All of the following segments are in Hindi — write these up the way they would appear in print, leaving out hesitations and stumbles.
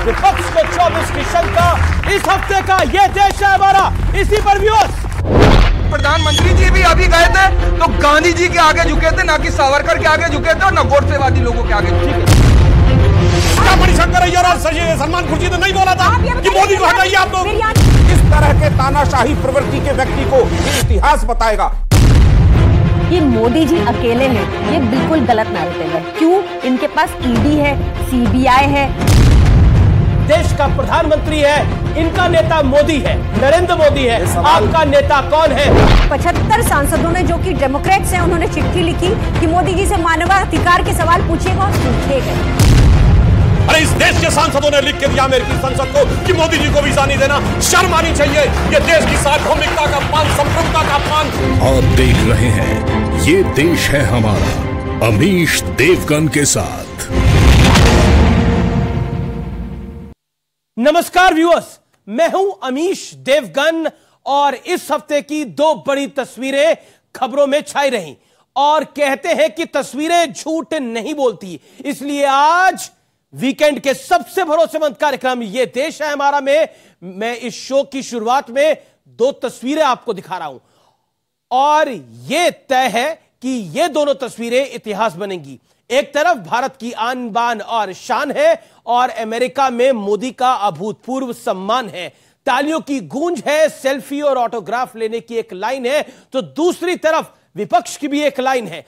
विपक्ष को 24 की शंका। इस हफ्ते का ये देश है हमारा, इसी पर व्यूअर्स। प्रधानमंत्री जी भी अभी गए थे तो गांधी जी के आगे झुके थे, ना कि सावरकर के आगे झुके थे और न गोडसेवादी लोगों के आगे झुके थे। मणिशंकर अय्यर और सलमान खुर्शीद ने नहीं बोला था कि मोदी को हटाइए आप लोग। इस तरह के तानाशाही प्रवृत्ति के व्यक्ति को ये इतिहास बताएगा कि मोदी जी अकेले हैं, ये बिल्कुल गलत नैरेटिव है। क्यों? इनके पास ईडी है, सीबीआई है। देश का प्रधानमंत्री है, इनका नेता मोदी है, नरेंद्र मोदी है। आपका नेता कौन है? 75 सांसदों ने, जो कि डेमोक्रेट्स हैं, उन्होंने चिट्ठी लिखी कि मोदी जी से मानवाधिकार के सवाल पूछेगा और पूछेगा। अरे इस देश के सांसदों ने लिख के दिया अमेरिकी संसद को कि मोदी जी को वीजा नहीं देना। शर्म आनी चाहिए। ये देश की सार्वभौमिकता का अपमान, संप्रभुता का अपमान। आप देख रहे हैं ये देश है हमारा, अमीश देवगन के साथ। नमस्कार व्यूअर्स, मैं हूं अमीश देवगन और इस हफ्ते की दो बड़ी तस्वीरें खबरों में छाई रहीं और कहते हैं कि तस्वीरें झूठ नहीं बोलती। इसलिए आज वीकेंड के सबसे भरोसेमंद कार्यक्रम ये देश है हमारा में मैं इस शो की शुरुआत में दो तस्वीरें आपको दिखा रहा हूं और यह तय है कि ये दोनों तस्वीरें इतिहास बनेंगी। एक तरफ भारत की आन बान और शान है और अमेरिका में मोदी का अभूतपूर्व सम्मान है, तालियों की गूंज है, सेल्फी और ऑटोग्राफ लेने की एक लाइन है, तो दूसरी तरफ विपक्ष की भी एक लाइन है।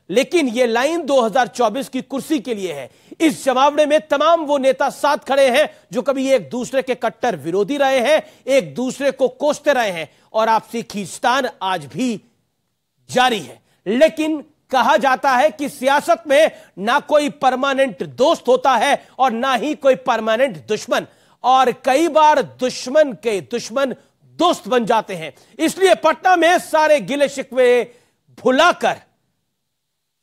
लेकिन यह लाइन 2024 की कुर्सी के लिए है। इस जमावड़े में तमाम वो नेता साथ खड़े हैं जो कभी एक दूसरे के कट्टर विरोधी रहे हैं, एक दूसरे को कोसते रहे हैं और आपसी खींचतान आज भी जारी है। लेकिन कहा जाता है कि सियासत में ना कोई परमानेंट दोस्त होता है और ना ही कोई परमानेंट दुश्मन, और कई बार दुश्मन के दुश्मन दोस्त बन जाते हैं। इसलिए पटना में सारे गिले शिकवे भुलाकर,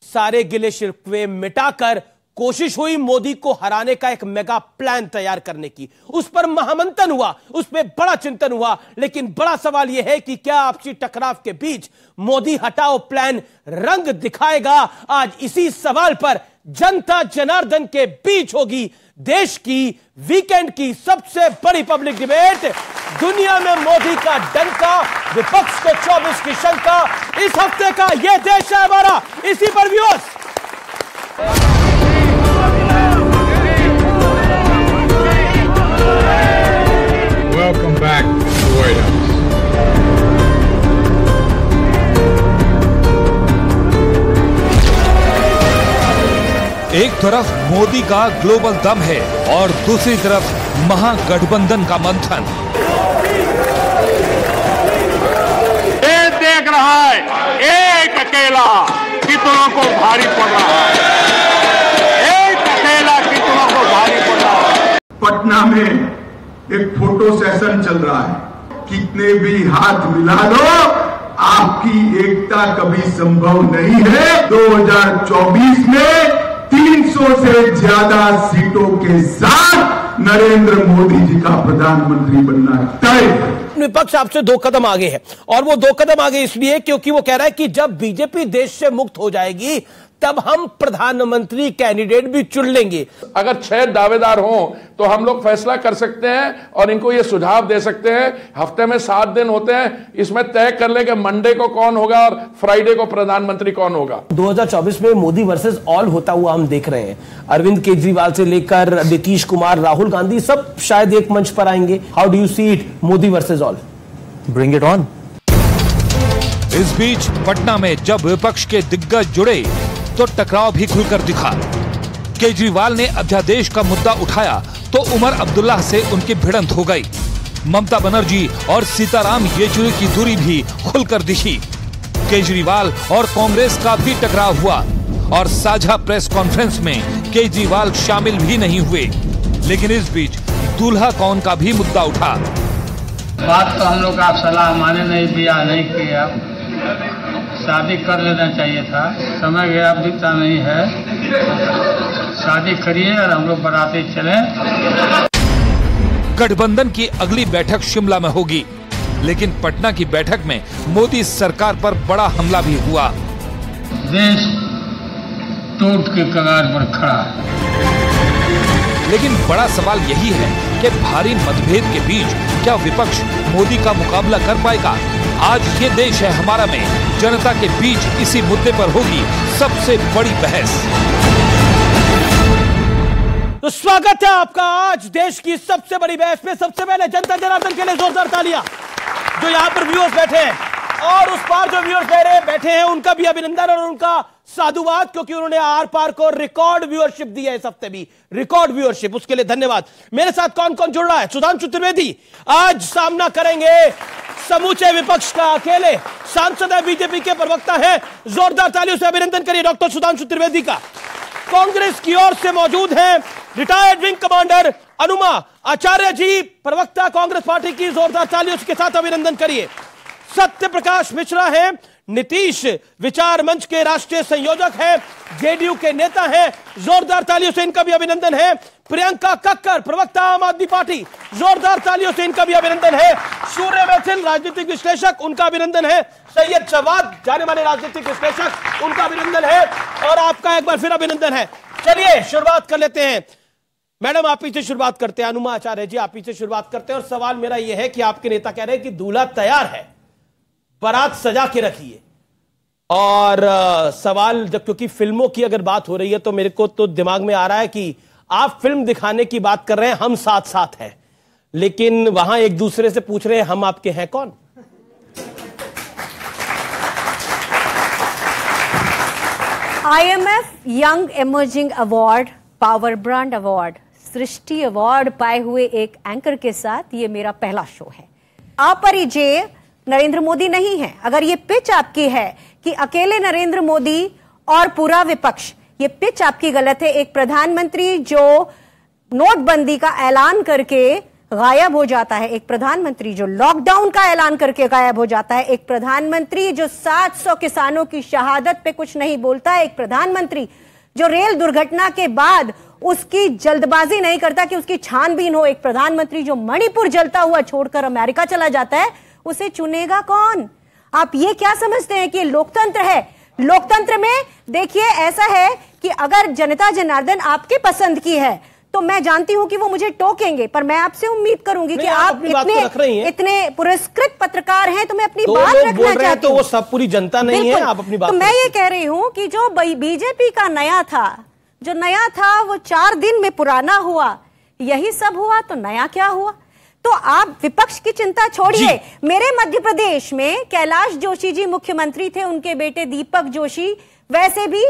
सारे गिले शिकवे मिटाकर कोशिश हुई मोदी को हराने का एक मेगा प्लान तैयार करने की। उस पर महामंथन हुआ, उस पर बड़ा चिंतन हुआ, लेकिन बड़ा सवाल यह है कि क्या आपसी टकराव के बीच मोदी हटाओ प्लान रंग दिखाएगा? आज इसी सवाल पर जनता जनार्दन के बीच होगी देश की वीकेंड की सबसे बड़ी पब्लिक डिबेट। दुनिया में मोदी का डंका, विपक्ष को 24 की शंका। इस हफ्ते का यह देश है हमारा, इसी पर viewers. Welcome back to the White House. एक तरफ मोदी का ग्लोबल दम है और दूसरी तरफ महागठबंधन का मंथन। ये देख रहा है एक अकेला कितनों को भारी पड़ रहा है, एक अकेला कितनों को भारी पड़ रहा है। पटना में एक फोटो सेशन चल रहा है, कितने भी हाथ मिला लो आपकी एकता कभी संभव नहीं है। 2024 में 300 से ज्यादा सीटों के साथ नरेंद्र मोदी जी का प्रधानमंत्री बनना तय। विपक्ष आपसे 2 कदम आगे है और वो 2 कदम आगे इसलिए क्योंकि वो कह रहा है कि जब बीजेपी देश से मुक्त हो जाएगी तब हम प्रधानमंत्री कैंडिडेट भी चुन लेंगे। अगर 6 दावेदार हों तो हम लोग फैसला कर सकते हैं और इनको ये सुझाव दे सकते हैं। हफ्ते में 7 दिन होते हैं, इसमें तय कर ले कि मंडे को कौन होगा और फ्राइडे को प्रधानमंत्री कौन होगा। 2024 में मोदी वर्सेस ऑल होता हुआ हम देख रहे हैं। अरविंद केजरीवाल से लेकर नीतीश कुमार, राहुल गांधी, सब शायद एक मंच पर आएंगे। How do you see it, Modi versus all? Bring it on. इस बीच पटना में जब विपक्ष के दिग्गज जुड़े तो टकराव भी खुलकर दिखा। केजरीवाल ने अध्यादेश का मुद्दा उठाया तो उमर अब्दुल्ला से उनकी भिड़ंत हो गई। ममता बनर्जी और सीताराम येचुरी की दूरी भी खुलकर दिखी। केजरीवाल और कांग्रेस का भी टकराव हुआ और साझा प्रेस कॉन्फ्रेंस में केजरीवाल शामिल भी नहीं हुए। लेकिन इस बीच दूल्हा कौन का भी मुद्दा उठा। बात तो हम लोग का सलाह माने नहीं दिया, नहीं किया, शादी कर लेना चाहिए था, समय गया, बीता नहीं है, शादी करिए और हम लोग बाराती चले। गठबंधन की अगली बैठक शिमला में होगी, लेकिन पटना की बैठक में मोदी सरकार पर बड़ा हमला भी हुआ। देश टूट के कगार पर खड़ा है। लेकिन बड़ा सवाल यही है कि भारी मतभेद के बीच क्या विपक्ष मोदी का मुकाबला कर पाएगा? आज ये देश है हमारा में जनता के बीच इसी मुद्दे पर होगी सबसे बड़ी बहस। तो स्वागत है आपका आज देश की सबसे बड़ी बहस में। सबसे पहले जनता जनार्दन के लिए जोरदार तालियां। जो यहाँ पर व्यूअर्स बैठे हैं और उस पार जो व्यूअर्स बैठे हैं उनका भी अभिनंदन और उनका साधुवाद, क्योंकि उन्होंने आर पार को रिकॉर्ड व्यूअरशिप दी है इस हफ्ते भी, रिकॉर्ड व्यूअरशिप, उसके लिए धन्यवाद। मेरे साथ कौन कौन जुड़ रहा है? सुधांशु त्रिवेदी आज सामना करेंगे समूचे विपक्ष का अकेले। सांसद है, बीजेपी के प्रवक्ता है, जोरदार तालियों से अभिनंदन करिए डॉक्टर सुधांशु त्रिवेदी का। कांग्रेस की ओर से मौजूद हैं रिटायर्ड विंग कमांडर अनुमा आचार्य जी, प्रवक्ता कांग्रेस पार्टी की, जोरदार तालियों के साथ अभिनंदन करिए। सत्य प्रकाश मिश्रा हैं, नीतीश विचार मंच के राष्ट्रीय संयोजक हैं, जेडीयू के नेता हैं, जोरदार तालियों से इनका भी अभिनंदन है। प्रियंका कक्कर, प्रवक्ता आम आदमी पार्टी, जोरदार तालियों से इनका भी अभिनंदन है। सूर्य मैथिल, राजनीतिक विश्लेषक, उनका अभिनंदन है। सैयद जवाद, जाने माने राजनीतिक विश्लेषक, उनका अभिनंदन है। और आपका एक बार फिर अभिनंदन है। चलिए शुरुआत कर लेते हैं। मैडम आप पीछे शुरुआत करते हैं, अनुमा आचार्य जी आप पीछे शुरुआत करते हैं। और सवाल मेरा यह है कि आपके नेता कह रहे हैं कि दूल्हा तैयार है, बारात सजा के रखिए। और सवाल जब, क्योंकि फिल्मों की अगर बात हो रही है तो मेरे को तो दिमाग में आ रहा है कि आप फिल्म दिखाने की बात कर रहे हैं, हम साथ साथ हैं, लेकिन वहां एक दूसरे से पूछ रहे हैं हम आपके हैं कौन? IMF young emerging award, power brand award, Srishti award पाए हुए एक एंकर के साथ ये मेरा पहला शो है। अपरिचय नरेंद्र मोदी नहीं है। अगर ये पिच आपकी है कि अकेले नरेंद्र मोदी और पूरा विपक्ष, ये पिच आपकी गलत है। एक प्रधानमंत्री जो नोटबंदी का ऐलान करके गायब हो जाता है, एक प्रधानमंत्री जो लॉकडाउन का ऐलान करके गायब हो जाता है, एक प्रधानमंत्री जो 700 किसानों की शहादत पे कुछ नहीं बोलता है, एक प्रधानमंत्री जो रेल दुर्घटना के बाद उसकी जल्दबाजी नहीं करता कि उसकी छानबीन हो, एक प्रधानमंत्री जो मणिपुर जलता हुआ छोड़कर अमेरिका चला जाता है, उसे चुनेगा कौन? आप ये क्या समझते हैं कि लोकतंत्र है? लोकतंत्र में देखिए ऐसा है कि अगर जनता जनार्दन आपके पसंद की है तो मैं जानती हूं कि वो मुझे टोकेंगे, पर मैं आपसे उम्मीद करूंगी कि आप इतने पुरस्कृत पत्रकार हैं तो मैं अपनी बात रखना चाहती हूं। तो वो सब पूरी जनता नहीं है, आप अपनी बात। तो मैं ये कह रही हूं कि जो बीजेपी का नया था वो 4 दिन में पुराना हुआ, यही सब हुआ तो नया क्या हुआ? तो आप विपक्ष की चिंता छोड़िए। मेरे मध्य प्रदेश में कैलाश जोशी जी मुख्यमंत्री थे, उनके बेटे दीपक जोशी वैसे भी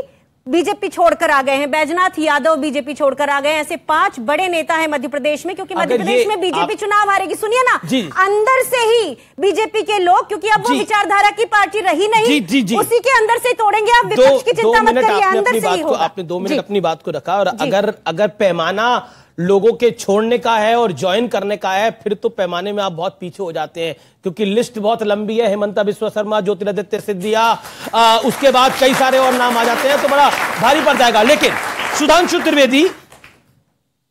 बीजेपी छोड़कर आ गए हैं, बैजनाथ यादव बीजेपी छोड़कर आ गए हैं। ऐसे 5 बड़े नेता हैं मध्य प्रदेश में, क्योंकि मध्य प्रदेश में बीजेपी चुनाव हारेगी। सुनिए ना, अंदर से ही बीजेपी के लोग, क्योंकि अब वो विचारधारा की पार्टी रही नहीं, उसी के अंदर से तोड़ेंगे। आप विपक्ष की चिंता मत करिए, अंदर से ही होगा। आपने 2 मिनट अपनी बात को रखा। और अगर पैमाना लोगों के छोड़ने का है और ज्वाइन करने का है, फिर तो पैमाने में आप बहुत पीछे हो जाते हैं, क्योंकि लिस्ट बहुत लंबी है। हेमंता बिस्वा शर्मा, ज्योतिरादित्य सिंधिया, उसके बाद कई सारे और नाम आ जाते हैं, तो बड़ा भारी पड़ जाएगा। लेकिन सुधांशु त्रिवेदी,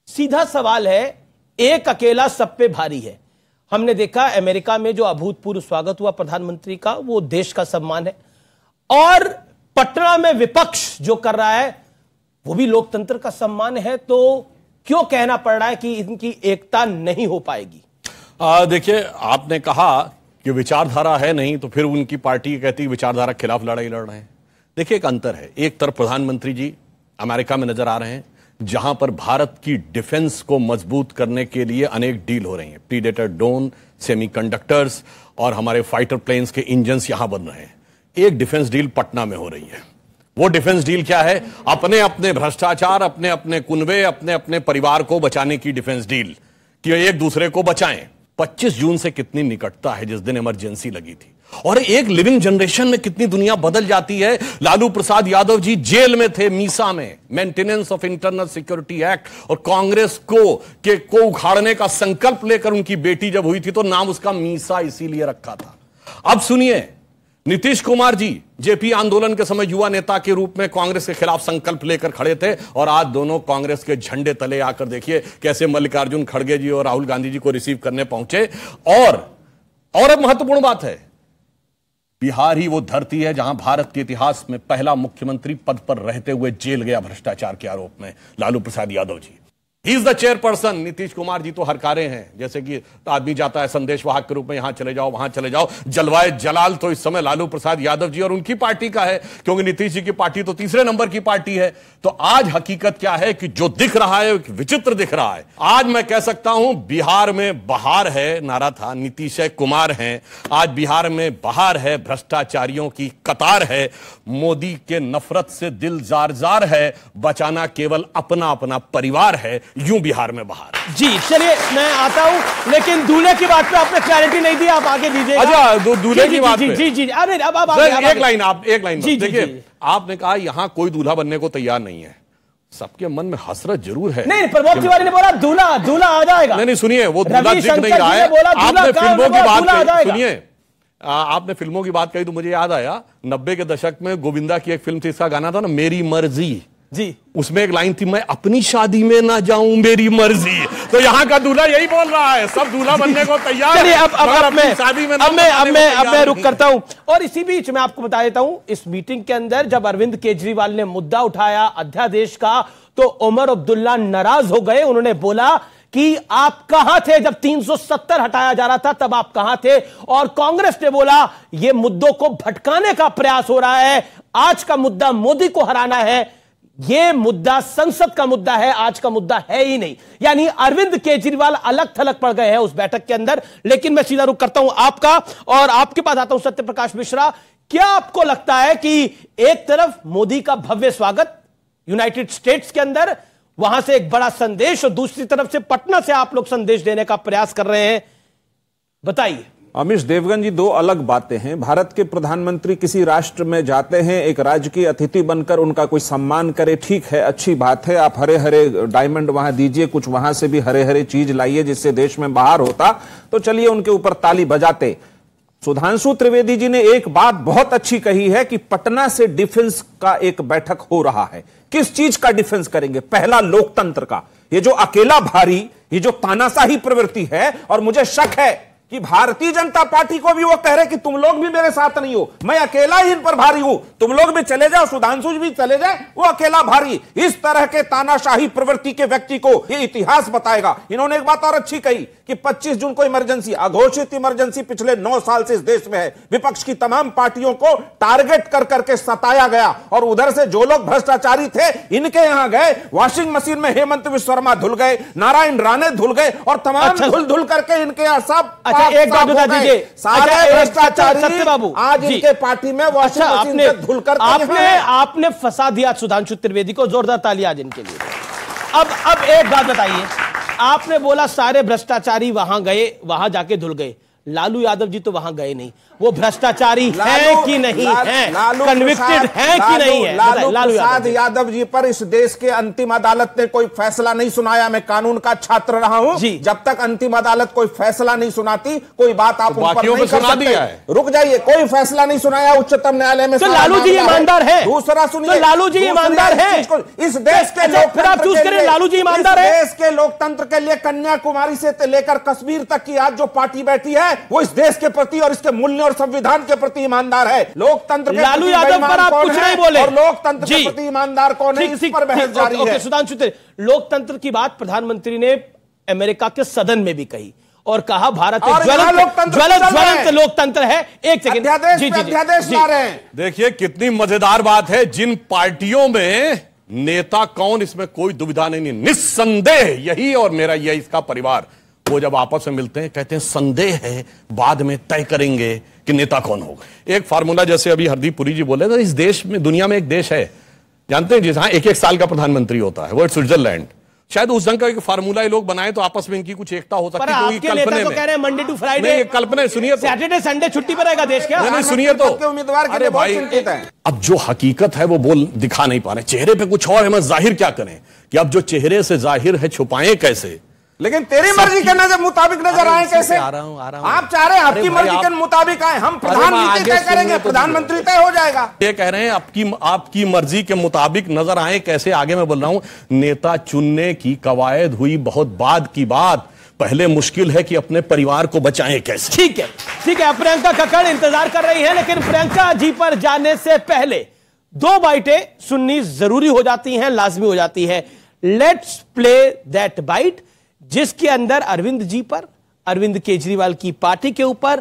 सीधा सवाल है, एक अकेला सब पे भारी है। हमने देखा अमेरिका में जो अभूतपूर्व स्वागत हुआ प्रधानमंत्री का, वो देश का सम्मान है। और पटना में विपक्ष जो कर रहा है वो भी लोकतंत्र का सम्मान है। तो क्यों कहना पड़ रहा है कि इनकी एकता नहीं हो पाएगी? देखिए, आपने कहा कि विचारधारा है नहीं, तो फिर उनकी पार्टी कहती है विचारधारा के खिलाफ लड़ाई लड़ रहे हैं। देखिए, एक अंतर है। एक तरफ प्रधानमंत्री जी अमेरिका में नजर आ रहे हैं, जहां पर भारत की डिफेंस को मजबूत करने के लिए अनेक डील हो रही हैं। प्रीडेटर ड्रोन, सेमीकंडक्टर्स और हमारे फाइटर प्लेन्स के इंजन्स यहां बन रहे हैं। एक डिफेंस डील पटना में हो रही है। वो डिफेंस डील क्या है? अपने अपने भ्रष्टाचार, अपने अपने कुनबे, अपने अपने परिवार को बचाने की डिफेंस डील, कि एक दूसरे को बचाएं। 25 जून से कितनी निकटता है, जिस दिन इमरजेंसी लगी थी। और एक लिविंग जनरेशन में कितनी दुनिया बदल जाती है। लालू प्रसाद यादव जी जेल में थे मीसा में, maintenance of internal security act, और कांग्रेस को उखाड़ने का संकल्प लेकर उनकी बेटी जब हुई थी तो नाम उसका मीसा इसीलिए रखा था। अब सुनिए, नीतीश कुमार जी जेपी आंदोलन के समय युवा नेता के रूप में कांग्रेस के खिलाफ संकल्प लेकर खड़े थे, और आज दोनों कांग्रेस के झंडे तले आकर देखिए कैसे मल्लिकार्जुन खड़गे जी और राहुल गांधी जी को रिसीव करने पहुंचे। और अब महत्वपूर्ण बात है, बिहार ही वो धरती है जहां भारत के इतिहास में पहला मुख्यमंत्री पद पर रहते हुए जेल गया भ्रष्टाचार के आरोप में, Lalu Prasad Yadav ji. He is the chairperson. Nitish Kumar ji तो हरकारे हैं, जैसे कि आदमी जाता है संदेश वाहक के रूप में, यहां चले जाओ वहां चले जाओ। जलवाए जलाल तो इस समय लालू प्रसाद यादव जी और उनकी पार्टी का है, क्योंकि नीतीश जी की पार्टी तो तीसरे नंबर की पार्टी है। तो आज हकीकत क्या है कि जो दिख रहा है विचित्र दिख रहा है। आज मैं कह सकता हूं बिहार में बहार है, नारा था, नीतीश कुमार हैं। आज बिहार में बहार है, भ्रष्टाचारियों की कतार है, मोदी के नफरत से दिल जार जार है, बचाना केवल अपना अपना परिवार है, यूं बिहार में बहार। जी चलिए मैं आता हूं, लेकिन दूल्हे की बात पे आपने क्लैरिटी नहीं दी, आप आगे दीजिएगा। अच्छा दूल्हे की बात पे। जी जी अरे अब एक लाइन देखिए, आपने कहा यहां कोई दूल्हा बनने को तैयार नहीं है। सबके मन में हसरत जरूर है। नहीं, प्रमोद तिवारी ने बोला दूल्हा आ जाएगा। नहीं सुनिए, वो दूल्हा दिख नहीं रहा है। आपने फिल्मों की बात कही, सुनिए आपने फिल्मों की बात कही तो मुझे याद आया 90 के दशक में गोविंदा की एक फिल्म थी, इसका गाना था ना मेरी मर्जी जी, उसमें एक लाइन थी, मैं अपनी शादी में ना जाऊं मेरी मर्जी। तो यहाँ का दूल्हा यही बोल रहा है, सब दूल्हा बनने को तैयार है। अब मैं रुक करता हूं। और इसी बीच मैं आपको बता देता हूं, इस मीटिंग के अंदर जब अरविंद केजरीवाल ने मुद्दा उठाया अध्यादेश का, तो उमर अब्दुल्ला नाराज हो गए। उन्होंने बोला कि आप कहां थे जब 370 हटाया जा रहा था, तब आप कहां थे? और कांग्रेस ने बोला यह मुद्दों को भटकाने का प्रयास हो रहा है, आज का मुद्दा मोदी को हराना है, यह मुद्दा संसद का मुद्दा है, आज का मुद्दा है ही नहीं। यानी अरविंद केजरीवाल अलग थलग पड़ गए हैं उस बैठक के अंदर। लेकिन मैं सीधा रुख करता हूं आपका, और आपके पास आता हूं सत्यप्रकाश मिश्रा। क्या आपको लगता है कि एक तरफ मोदी का भव्य स्वागत यूनाइटेड स्टेट्स के अंदर, वहां से एक बड़ा संदेश, और दूसरी तरफ से पटना से आप लोग संदेश देने का प्रयास कर रहे हैं, बताइए। अमीश देवगन जी, दो अलग बातें हैं। भारत के प्रधानमंत्री किसी राष्ट्र में जाते हैं, एक राज्य की अतिथि बनकर उनका कोई सम्मान करे, ठीक है, अच्छी बात है। आप हरे हरे डायमंड वहां दीजिए, कुछ वहां से भी हरे हरे चीज लाइए जिससे देश में बाहर होता, तो चलिए उनके ऊपर ताली बजाते। सुधांशु त्रिवेदी जी ने एक बात बहुत अच्छी कही है कि पटना से डिफेंस का एक बैठक हो रहा है। किस चीज का डिफेंस करेंगे? पहला लोकतंत्र का। ये जो अकेला भारी, ये जो तानाशाही प्रवृत्ति है, और मुझे शक है कि भारतीय जनता पार्टी को भी वो कह रहे कि तुम लोग भी मेरे साथ नहीं हो, मैं अकेला ही इन पर भारी हूं, तुम लोग भी चले जाओ, सुधांशु जी भी चले जाए, वो अकेला भारी। इस तरह के तानाशाही प्रवृत्ति के व्यक्ति को ये इतिहास बताएगा। इन्होंने एक बात और अच्छी कही कि 25 जून को इमरजेंसी, अघोषित इमरजेंसी पिछले 9 साल से इस देश में है। विपक्ष की तमाम पार्टियों को टारगेट कर करके सताया गया, और उधर से जो लोग भ्रष्टाचारी थे इनके यहां गए, वॉशिंग मशीन में हेमंत विश्व शर्मा धुल गए, नारायण राणे धुल गए, और तमाम धुल धुल करके इनके सब एक बात बता दीजिए, सारे भ्रष्टाचारी सत्यबाबू आज इनके पार्टी में वॉशिंग मशीन से धुल करके आपने फंसा दिया सुधांशु त्रिवेदी को। जोरदार ताली आज इनके लिए। अब एक बात बताइए, आपने बोला सारे भ्रष्टाचारी वहां गए, वहां जाके धुल गए, लालू यादव जी तो वहां गए नहीं, वो भ्रष्टाचारी है कि नहीं है, कन्विक्टेड है कि नहीं है? लालू प्रसाद यादव जी पर इस देश के अंतिम अदालत ने कोई फैसला नहीं सुनाया। मैं कानून का छात्र रहा हूं, जब तक अंतिम अदालत कोई फैसला नहीं सुनाती कोई बात आप उन पर नहीं कर सकते। रुक जाइए, कोई फैसला नहीं सुनाया उच्चतम न्यायालय में। तो लालू जी ईमानदार है। दूसरा सुनिए, लालू जी ईमानदार है। इस देश के लालू जी ईमानदार है। देश के लोकतंत्र के लिए कन्याकुमारी से लेकर कश्मीर तक की आज जो पार्टी बैठी है, वो इस देश के प्रति और इसके मूल्य और संविधान के प्रति ईमानदार है। लोकतंत्र के लालू यादव पर आप कुछ नहीं बोले, और लोकतंत्र के प्रति ईमानदार कौन है, इस पर बहस जारी है। सुधांशु, लोकतंत्र की बात प्रधानमंत्री ने अमेरिका के सदन में भी कही और कहा भारत एक ज्वलंत लोकतंत्र है। एक सेकंड, अध्यादेश ला रहे हैं। देखिए कितनी मजेदार बात है, जिन पार्टियों में नेता कौन, इसमें कोई दुविधा नहीं, निस्संदेह यही और मेरा यही इसका परिवार, वो जब आपस में मिलते हैं कहते हैं संदेह है, बाद में तय करेंगे कि नेता कौन होगा। एक फार्मूला जैसे अभी हरदीप पुरी जी बोले, तो इस देश में, दुनिया में एक देश है, जानते हैं, जहां 1-1 साल का प्रधानमंत्री होता है, वो स्विट्जरलैंड। शायद उस ढंग का एक फार्मूला लोग बनाए तो आपस में इनकी कुछ एकता हो सकती है। कल्पना तो कह रहे हैं मंडे टू फ्राइडे, कल्पना सुनिए, सैटरडे संडे छुट्टी पर रहेगा देश क्या? नहीं सुनिए तो, उम्मीदवार के लिए बहुत चिंतित है। अब जो हकीकत है वो बोल दिखा नहीं पा रहे, चेहरे पे कुछ और है, मैं जाहिर क्या करें कि अब जो चेहरे से जाहिर है छुपाएं कैसे? लेकिन तेरी मर्जी के मुताबिक नजर आए कैसे? आप चाह रहे हैं आपकी मर्जी के मुताबिक आए, हम प्रधानमंत्री तय करेंगे, प्रधानमंत्री तय हो जाएगा। ये कह रहे हैं आपकी मर्जी के मुताबिक नजर आए कैसे? आगे मैं बोल रहा हूं, नेता चुनने की कवायद हुई बहुत बाद की बात, पहले मुश्किल है कि अपने परिवार को बचाएं कैसे। ठीक है, ठीक है। प्रियंका कक्कड़ इंतजार कर रही है, लेकिन प्रियंका जी पर जाने से पहले 2 बाइटें सुननी जरूरी हो जाती हैं, लाजमी हो जाती है। लेट्स प्ले दैट बाइट, जिसके अंदर अरविंद जी पर, अरविंद केजरीवाल की पार्टी के ऊपर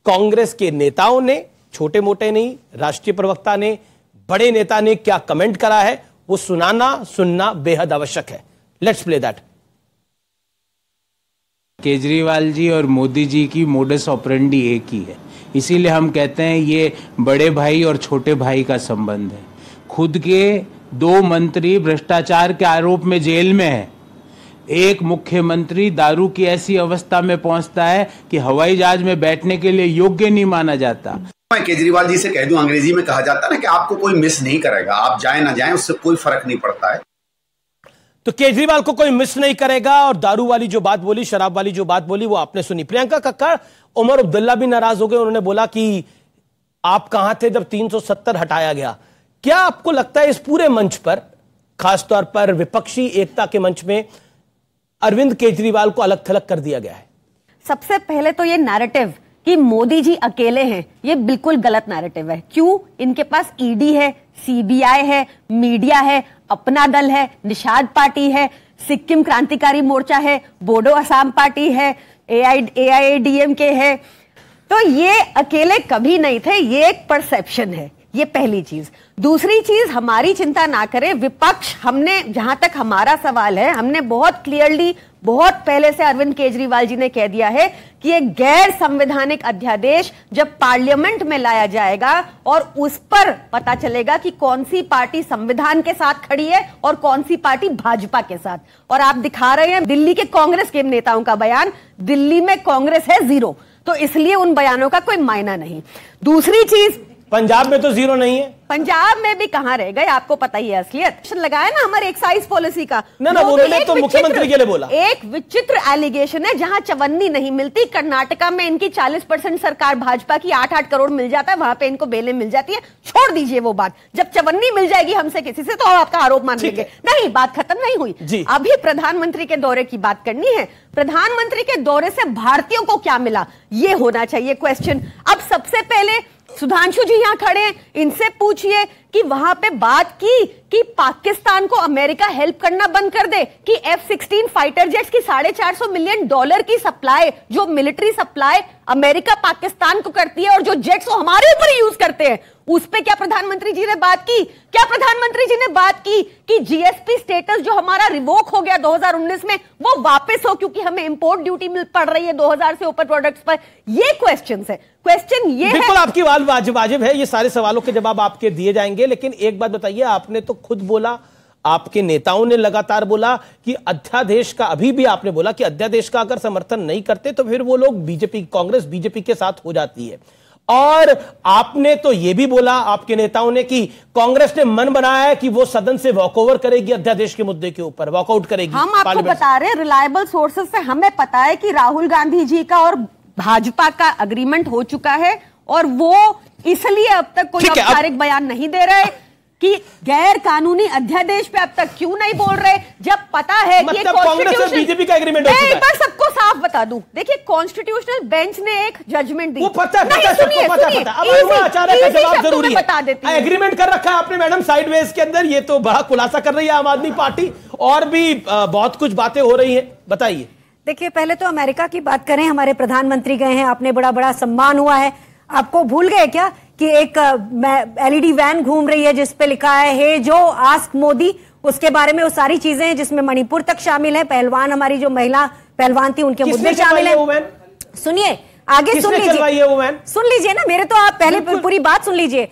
कांग्रेस के नेताओं ने, छोटे मोटे नहीं, राष्ट्रीय प्रवक्ता ने, बड़े नेता ने क्या कमेंट करा है, वो सुनना बेहद आवश्यक है। Let's play that. Kejriwal ji और मोदी जी की मोडस ऑपरेंडी एक ही है, इसीलिए हम कहते हैं ये बड़े भाई और छोटे भाई का संबंध है। खुद के 2 मंत्री भ्रष्टाचार के आरोप में जेल में है, एक मुख्यमंत्री दारू की ऐसी अवस्था में पहुंचता है कि हवाई जहाज में बैठने के लिए योग्य नहीं माना जाता। मैं केजरीवाल जी से कह दूं, अंग्रेजी में कहा जाता है ना कि आपको कोई मिस नहीं करेगा, आप जाए ना जाए उससे कोई फर्क नहीं पड़ता है। तो केजरीवाल को कोई मिस नहीं करेगा, और दारू वाली जो बात बोली, शराब वाली जो बात बोली, वो आपने सुनी। प्रियंका कक्कड़, उमर अब्दुल्ला भी नाराज हो गए, उन्होंने बोला कि आप कहां थे जब 370 हटाया गया। क्या आपको लगता है इस पूरे मंच पर, खासतौर पर विपक्षी एकता के मंच में, अरविंद केजरीवाल को अलग थलग कर दिया गया है? सबसे पहले तो ये नैरेटिव कि मोदी जी अकेले हैं, ये बिल्कुल गलत नैरेटिव है। क्यों? इनके पास ईडी है, सीबीआई है, मीडिया है, अपना दल है, निषाद पार्टी है, सिक्किम क्रांतिकारी मोर्चा है, बोडो असम पार्टी है, AIADMK है। तो ये अकेले कभी नहीं थे, ये एक परसेप्शन है। ये पहली चीज। दूसरी चीज, हमारी चिंता ना करें विपक्ष, हमने, जहां तक हमारा सवाल है, हमने बहुत क्लियरली, बहुत पहले से अरविंद केजरीवाल जी ने कह दिया है कि एक गैर संवैधानिक अध्यादेश जब पार्लियामेंट में लाया जाएगा और उस पर पता चलेगा कि कौन सी पार्टी संविधान के साथ खड़ी है और कौन सी पार्टी भाजपा के साथ। और आप दिखा रहे हैं दिल्ली के कांग्रेस के नेताओं का बयान, दिल्ली में कांग्रेस है 0, तो इसलिए उन बयानों का कोई मायना नहीं। दूसरी चीज, पंजाब में तो 0 नहीं है। पंजाब में भी कहां रह गए, आपको पता ही है असलियत। लगाया ना हमारे एक्साइज पॉलिसी का, ना उन्होंने तो मुख्यमंत्री के लिए बोला। एक विचित्र एलिगेशन है, जहां चवन्नी नहीं मिलती, कर्नाटका में इनकी 40% सरकार भाजपा की, 8-8 करोड़ मिल जाता है, वहां पे इनको बेलें मिल जाती है। छोड़ दीजिए वो बात, जब चवन्नी मिल जाएगी हमसे किसी से तो आपका आरोप मान लेंगे। नहीं, बात खत्म नहीं हुई। अभी प्रधानमंत्री के दौरे की बात करनी है। प्रधानमंत्री के दौरे से भारतीयों को क्या मिला, ये होना चाहिए क्वेश्चन। अब सबसे पहले सुधांशु जी यहां खड़े हैं, इनसे पूछिए कि वहां पे बात की कि पाकिस्तान को अमेरिका हेल्प करना बंद कर दे, कि F-16 फाइटर जेट्स की $450 मिलियन की सप्लाई, जो मिलिट्री सप्लाई अमेरिका पाकिस्तान को करती है और जो जेट्स वो हमारे ऊपर यूज करते हैं, उस पे क्या प्रधानमंत्री जी ने बात की? क्या प्रधानमंत्री जी ने बात की कि जीएसपी स्टेटस जो हमारा रिवोक हो गया 2019 में, वो वापस हो, क्योंकि हमें इंपोर्ट ड्यूटी पड़ रही है 2000 से ऊपर प्रोडक्ट्स पर? ये क्वेश्चन है। क्वेश्चन ये बिल्कुल है, आपकी वाजिब है, ये सारे सवालों के जवाब आपके दिए जाएंगे। लेकिन एक बात बताइए, आपने तो खुद बोला, आपके नेताओं ने लगातार बोला कि अध्यादेश का, अभी भी आपने बोला कि अध्यादेश का अगर समर्थन नहीं करते तो फिर वो लोग बीजेपी, कांग्रेस बीजेपी के साथ हो जाती है। और आपने तो यह भी बोला, आपके नेताओं ने, कि कांग्रेस ने मन बनाया है कि वो सदन से वॉकओवर करेगी, अध्यादेश के मुद्दे के ऊपर वॉकआउट करेगी। हम आपको बता रहे हैं, रिलायबल सोर्सेज से हमें पता है कि राहुल गांधी जी का और भाजपा का अग्रीमेंट हो चुका है, और वो इसलिए अब तक कोई औपचारिक बयान नहीं दे रहे कि गैर कानूनी अध्यादेश पे अब तक क्यों नहीं बोल रहे, जब पता है कि कांग्रेस और बीजेपी का एग्रीमेंट हो चुका है। एक बार सबको साफ बता दूं, देखिए कॉन्स्टिट्यूशनल बेंच ने एक जजमेंट दी, वो पता है, सुनिए, अचानक जवाब जरूरी है। एग्रीमेंट कर रखा है आपने मैडम साइडवेज के अंदर, ये तो बड़ा खुलासा कर रही है आम आदमी पार्टी, और भी बहुत कुछ बातें हो रही है, बताइए। देखिए, पहले तो अमेरिका की बात करें, हमारे प्रधानमंत्री गए हैं, आपने बड़ा बड़ा सम्मान हुआ है। आपको भूल गए क्या कि एक LED वैन घूम रही है जिस पे लिखा है हे जो आस्क मोदी, उसके बारे में वो सारी चीजें हैं जिसमें मणिपुर तक शामिल है, पहलवान, हमारी जो महिला पहलवान थी उनके मुद्दे शामिल है। सुनिए, आगे सुन लीजिए ना, मेरे तो आप पहले पूरी बात सुन लीजिए।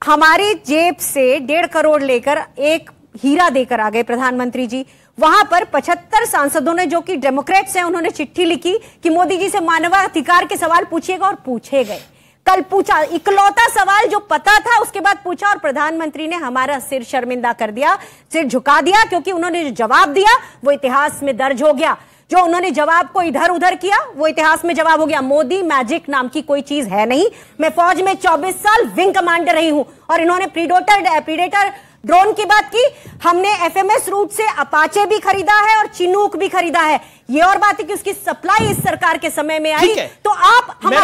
हमारी जेब से 1.5 करोड़ लेकर एक हीरा देकर आ गए प्रधानमंत्री जी। वहां पर 75 सांसदों ने, जो कि डेमोक्रेट्स हैं, उन्होंने चिट्ठी लिखी कि मोदी जी से मानवाधिकार के सवाल पूछिएगा, और पूछे गए। कल पूछा, इकलौता सवाल जो पता था उसके बाद पूछा, और प्रधानमंत्री ने हमारा सिर शर्मिंदा कर दिया, सिर झुका दिया, क्योंकि उन्होंने जो जवाब दिया वो इतिहास में दर्ज हो गया। जो उन्होंने जवाब को इधर उधर किया वो इतिहास में जवाब हो गया। मोदी मैजिक नाम की कोई चीज है नहीं। मैं फौज में 24 साल विंग कमांडर रही हूं, और इन्होंने प्रीडेटर ड्रोन की बात की, हमने एफएमएस रूट से अपाचे भी खरीदा है और चिनूक भी खरीदा है। ये और बात है कि उसकी सप्लाई इस सरकार के समय में आई। तो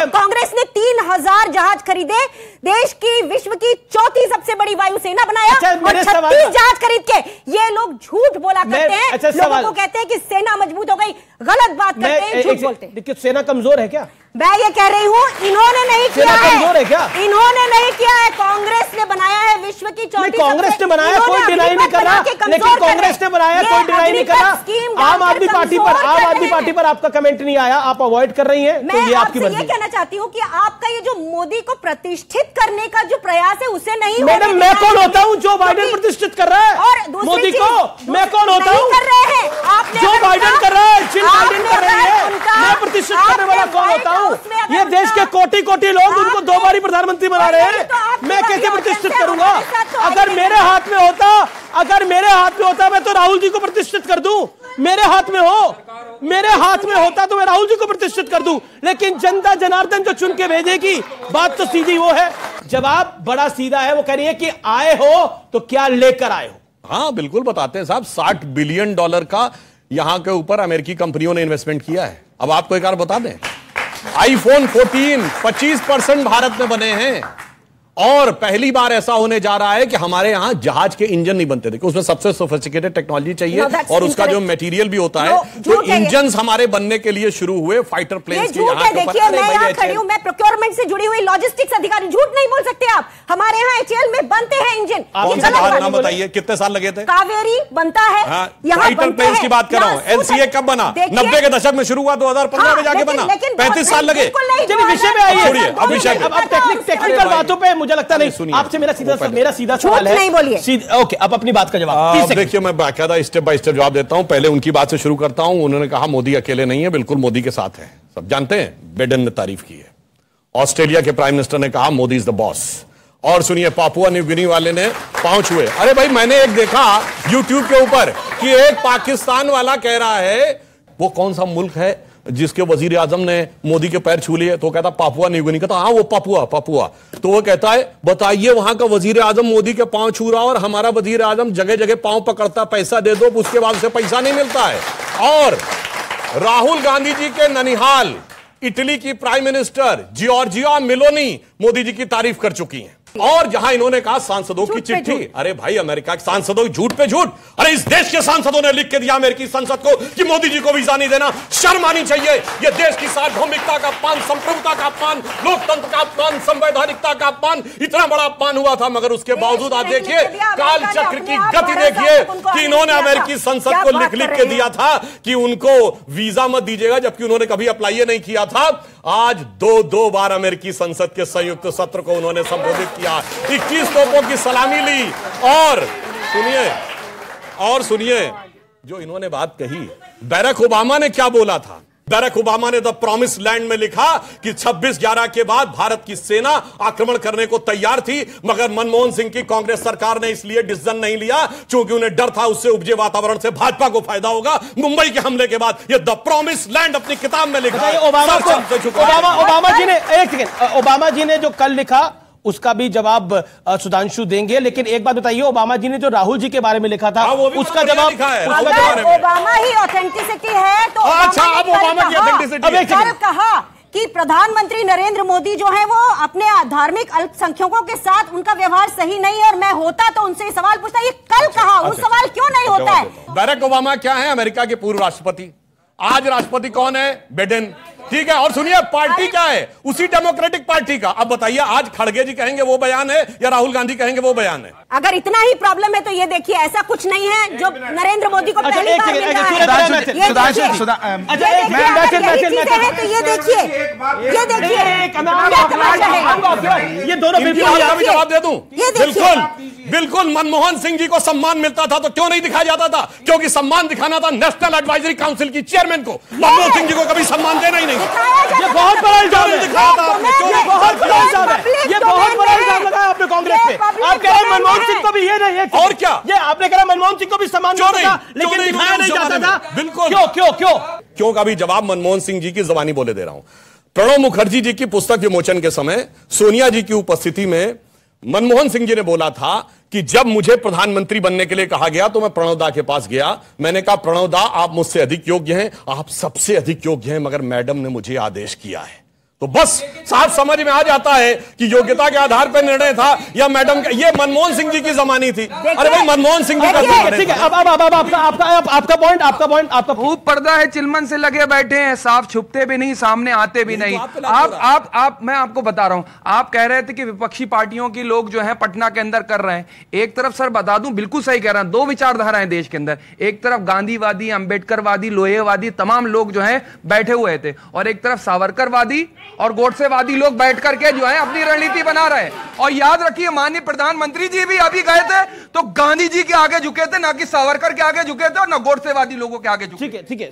कांग्रेस ने 3000 जहाज खरीदे, देश की विश्व की चौथी सबसे बड़ी वायुसेना बनाया और 36 जहाज खरीद के ये लोग झूठ बोला करते हैं। लोगों को कहते हैं कि सेना मजबूत हो गई, गलत बात करते हैं, झूठ बोलते हैं। सेना कमजोर है क्या? मैं ये कह रही हूँ इन्होंने नहीं किया है। कमजोर है क्या? इन्होंने नहीं किया है, कांग्रेस ने बनाया है विश्व की चौथी। कांग्रेस ने बनाया, कोई डिनाई नहीं कर रहा, लेकिन कांग्रेस ने बनाया, कोई डिनाई नहीं कर रहा। आम आदमी पार्टी पर आपका कमेंट नहीं आया, आप अवॉइड कर रही हैं, तो ये आपकी मर्जी। मैं ये कहना चाहती हूँ कि आपका ये जो मोदी को प्रतिष्ठित करने का जो प्रयास है उसे नहीं। मैडम मैं कौन होता हूँ जो बाइडेन प्रतिष्ठित कर रहा है? और मोदी को मैं कौन होता हूँ? कर रहे हैं जो बाइडेन कर रहा है, जिन बाइडेन कर रही है, मैं प्रतिष्ठित करने वाला कौन होता हूँ? ये देश के कोटि कोटि लोग उनको 2 बारी प्रधानमंत्री बना रहे हैं, मैं कैसे प्रतिष्ठित करूंगा? अगर मेरे हाथ में होता मैं तो राहुल जी को प्रतिष्ठित कर दूं। मेरे हाथ में होता तो मैं राहुल जी को प्रतिष्ठित कर दूं, लेकिन जनता जनार्दन जो चुन के भेजेगी, बात तो सीधी वो है। जवाब बड़ा सीधा है, वो कह रही है कि आए हो तो क्या लेकर आए हो? हाँ बिल्कुल बताते हैं साहब, $60 बिलियन का यहां के ऊपर अमेरिकी कंपनियों ने इन्वेस्टमेंट किया है। अब आपको एक बार बता दें, आईफोन 14 25% भारत में बने हैं, और पहली बार ऐसा होने जा रहा है कि हमारे यहां जहाज के इंजन नहीं बनते थे, उसमें सबसे सोफिस्टिकेटेड टेक्नोलॉजी चाहिए और उसका जो मटेरियल भी होता है, तो इंजन हमारे बनने के लिए शुरू हुए फाइटर प्लेन्स के। यहाँ देखिए, मैं यहाँ खड़ी हूँ, मैं प्रोक्योरमेंट से जुड़ी हुई लॉजिस्टिक्स अधिकारी, झूठ नहीं बोल सकते आप। हमारे यहाँ एचएएल में बनते हैं इंजन। कौन सा जहाज नाम बताइए, कितने साल लगे थे? कावेरी बनता है, फाइटर प्लेन्स की बात कर रहा हूँ। एलसीए कब बना? 90 के दशक में शुरू हुआ, 2015 में जाके बना, 35 साल लगे। विषय में आइए, अब विषय टेक्निकल बातों पर मुझे लगता नहीं। आपसे मेरा सीधा सवाल है, नहीं बोलिए। ओके, अब अपनी बात का जवाब देखिए, मैं बाकायदा स्टेप बाय स्टेप जवाब देता हूं। पहले उनकी बात से शुरू करता हूं। उन्होंने कहा मोदी अकेले नहीं है, बिल्कुल मोदी के साथ है, सब जानते हैं। बिडेन ने तारीफ की है, ऑस्ट्रेलिया के प्राइम मिनिस्टर ने कहा मोदी इज द बॉस। और सुनिए, पापुआ न्यू गिनी वाले ने पहुंच हुए। अरे भाई, मैंने एक देखा यूट्यूब के ऊपर कि एक पाकिस्तान वाला कह रहा है, वो कौन सा मुल्क है जिसके वजीर आजम ने मोदी के पैर छू लिए, तो कहता पापुआ न्यू गिनी। कहता हाँ वो पापुआ। तो वो कहता है बताइए, वहां का वजीर आजम मोदी के पांव छू रहा और हमारा वजीर आजम जगह जगह पांव पकड़ता, पैसा दे दो, उसके बाद उसे पैसा नहीं मिलता है। और राहुल गांधी जी के ननिहाल इटली की prime minister Giorgia Meloni Modi ji की तारीफ कर चुकी हैं। और जहां इन्होंने कहा सांसदों की चिट्ठी, अरे भाई अमेरिका के सांसदों की झूठ पे झूठ। अरे इस देश के सांसदों ने लिख के दिया अमेरिकी संसद को कि मोदी जी को वीजा नहीं देना। शर्म आनी चाहिए। यह देश की सार्वभौमिकता का अपमान, संप्रभुता का अपमान, लोकतंत्र का अपमान, संवैधानिकता का अपमान, इतना बड़ा अपमान हुआ था, मगर उसके बावजूद आप देखिए काल चक्र की गति देखिए कि इन्होंने अमेरिकी संसद को लिख के दिया था कि उनको वीजा मत दीजिएगा, जबकि उन्होंने कभी अप्लाई नहीं किया था। आज दो बार अमेरिकी संसद के संयुक्त सत्र को उन्होंने संबोधित किया, 21 तोपों की सलामी ली। और सुनिए जो इन्होंने बात कही, बैरक ओबामा ने क्या बोला था? बैरक ओबामा ने द प्रॉमिस लैंड में लिखा कि 26/11 के बाद भारत की सेना आक्रमण करने को तैयार थी, मगर मनमोहन सिंह की कांग्रेस सरकार ने इसलिए डिसीजन नहीं लिया क्योंकि उन्हें डर था उससे उपजे वातावरण से भाजपा को फायदा होगा। मुंबई के हमले के बाद ये द प्रॉमिस लैंड अपनी किताब में लिखा है। ओबामा जी ने जो कल लिखा उसका भी जवाब सुधांशु देंगे, लेकिन एक बात बताइए, ओबामा जी ने जो राहुल जी के बारे में लिखा था उसका जवाब ओबामा ही ऑथेंटिसिटी है तो अच्छा, अब ओबामा की ऑथेंटिसिटी कल कहा कि प्रधानमंत्री नरेंद्र मोदी जो है वो अपने धार्मिक अल्पसंख्यकों के साथ उनका व्यवहार सही नहीं है और मैं होता तो उनसे सवाल पूछता। ये कल कहा, उस सवाल क्यों नहीं होता है? बैरक ओबामा क्या है? अमेरिका के पूर्व राष्ट्रपति। आज राष्ट्रपति कौन है? बिडेन। ठीक है, और सुनिए पार्टी क्या है? उसी डेमोक्रेटिक पार्टी का। अब बताइए, आज खड़गे जी कहेंगे वो बयान है या राहुल गांधी कहेंगे वो बयान है? अगर इतना ही प्रॉब्लम है तो ये देखिए, ऐसा कुछ नहीं है जो नरेंद्र मोदी को पहली बार मिल रहा है। ये दोनों जवाब दे दूं। बिल्कुल मनमोहन सिंह जी को सम्मान मिलता था तो क्यों नहीं दिखाया जाता था? क्योंकि सम्मान दिखाना था नेशनल एडवाइजरी काउंसिल की चेयरमैन को। मनमोहन सिंह जी को कभी सम्मान देना ही नहीं। ये बहुत बड़ा इल्जाम है, ये बहुत बड़ा इल्जाम है, ये बहुत बड़ा इल्जाम लगाया आपने कांग्रेस पे। आप कह रहे हैं मनमोहन सिंह को भी ये नहीं है, और क्या? ये आपने कहा मनमोहन सिंह को भी सम्मान मिलता था लेकिन दिखाया नहीं जाता था। बिल्कुल, क्यों का भी जवाब मनमोहन सिंह जी की जबानी बोले दे रहा हूं। प्रणब मुखर्जी जी की पुस्तक विमोचन के समय सोनिया जी की उपस्थिति में मनमोहन सिंह जी ने बोला था कि जब मुझे प्रधानमंत्री बनने के लिए कहा गया तो मैं प्रणव दा के पास गया। मैंने कहा प्रणव दा आप मुझसे अधिक योग्य हैं, आप सबसे अधिक योग्य हैं, मगर मैडम ने मुझे आदेश किया है। तो बस साफ समझ में आ जाता है कि योग्यता के आधार पर निर्णय था या मैडम का। ये मनमोहन सिंह जी की जमानी थी। अरे भाई मनमोहन सिंह जी का ठीक है। अब आपका पॉइंट खूब पर्दा है, चिलमन से लगे बैठे हैं, साफ छुपते भी नहीं, सामने आते भी नहीं। आप मैं आपको बता रहा हूं, आप कह रहे थे कि विपक्षी पार्टियों के लोग जो है पटना के अंदर कर रहे हैं। एक तरफ सर बता दूं, बिल्कुल सही कह रहे हैं, दो विचारधाराएं देश के अंदर। एक तरफ गांधीवादी, अंबेडकरवादी, लोहेवादी तमाम लोग जो है बैठे हुए थे, और एक तरफ सावरकरवादी और गोडसेवादी लोग बैठ करके जो है अपनी रणनीति बना रहे हैं। और याद रखिए, माननीय प्रधानमंत्री जी भी अभी गए थे तो गांधी जी के आगे झुके थे, ना कि सावरकर के आगे झुके थे और ना गोडसेवादी लोगों के आगे झुके। ठीक है।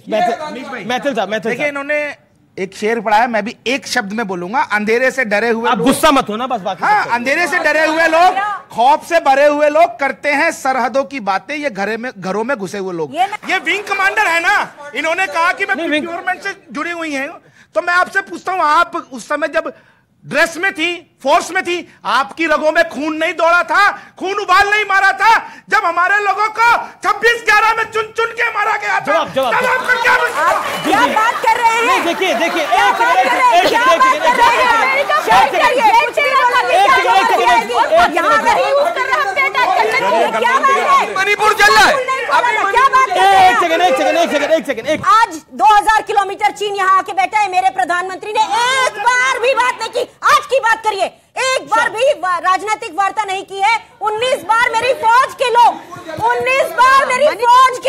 देखिए, इन्होंने एक शेर पढ़ा है, मैं भी एक शब्द में बोलूंगा, अंधेरे से डरे हुए आप गुस्सा मत होना बस। बात हाँ, अंधेरे से डरे हुए लोग, खौफ से भरे हुए लोग करते हैं सरहदों की बातें, ये घरों में घुसे हुए लोग। ये विंग कमांडर है ना, इन्होंने कहा कि मैं प्रोक्योरमेंट से जुड़ी हुई हैं। तो मैं आपसे पूछता हूं, आप उस समय जब ड्रेस में थी, फोर्स में थी, आपकी रगों में खून नहीं दौड़ा था, खून उबाल नहीं मारा था? जब हमारे लोगों को 26/11 में चुन चुन के मारा गया था, तब आपका क्या बात कर रहे हैं? देखिए मणिपुर चल रहा है। एक सेकंड। आज 2000 किलोमीटर चीन यहाँ आके बैठा है, मेरे प्रधानमंत्री ने एक बार भी बात नहीं की। आज की बात करिए, एक बार भी राजनीतिक वार्ता नहीं की है। 19 बार मेरी फौज के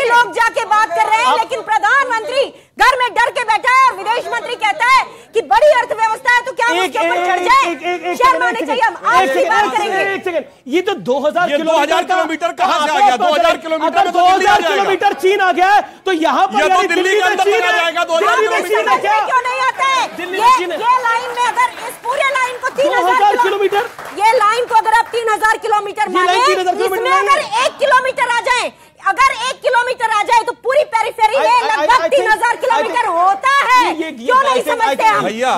लोग जाके बात कर रहे हैं, लेकिन प्रधानमंत्री घर में डर के बैठा है। विदेश मंत्री कहता है कि बड़ी अर्थव्यवस्था है तो क्या हम उसके ऊपर चढ़ जाए? शर्म आनी चाहिए। हम आज की बात करेंगे। ये तो 2000 किलोमीटर कहां से आ गया? 2000 किलोमीटर 2000 किलोमीटर चीन आ गया है तो यहाँ पर तो दिल्ली के अंदर चला जाएगा। 2000 किलोमीटर क्यों नहीं आता है? ये लाइन में अगर इस पूरे लाइन को 3000 किलोमीटर, ये लाइन को अगर आप 3000 किलोमीटर माने, इसमें अगर 1 किलोमीटर आ जाए, अगर 1 किलोमीटर आ जाए तो पूरी पेरिफेरी में लगभग 3000 किलोमीटर होता है। क्यों नहीं समझते हम? भैया,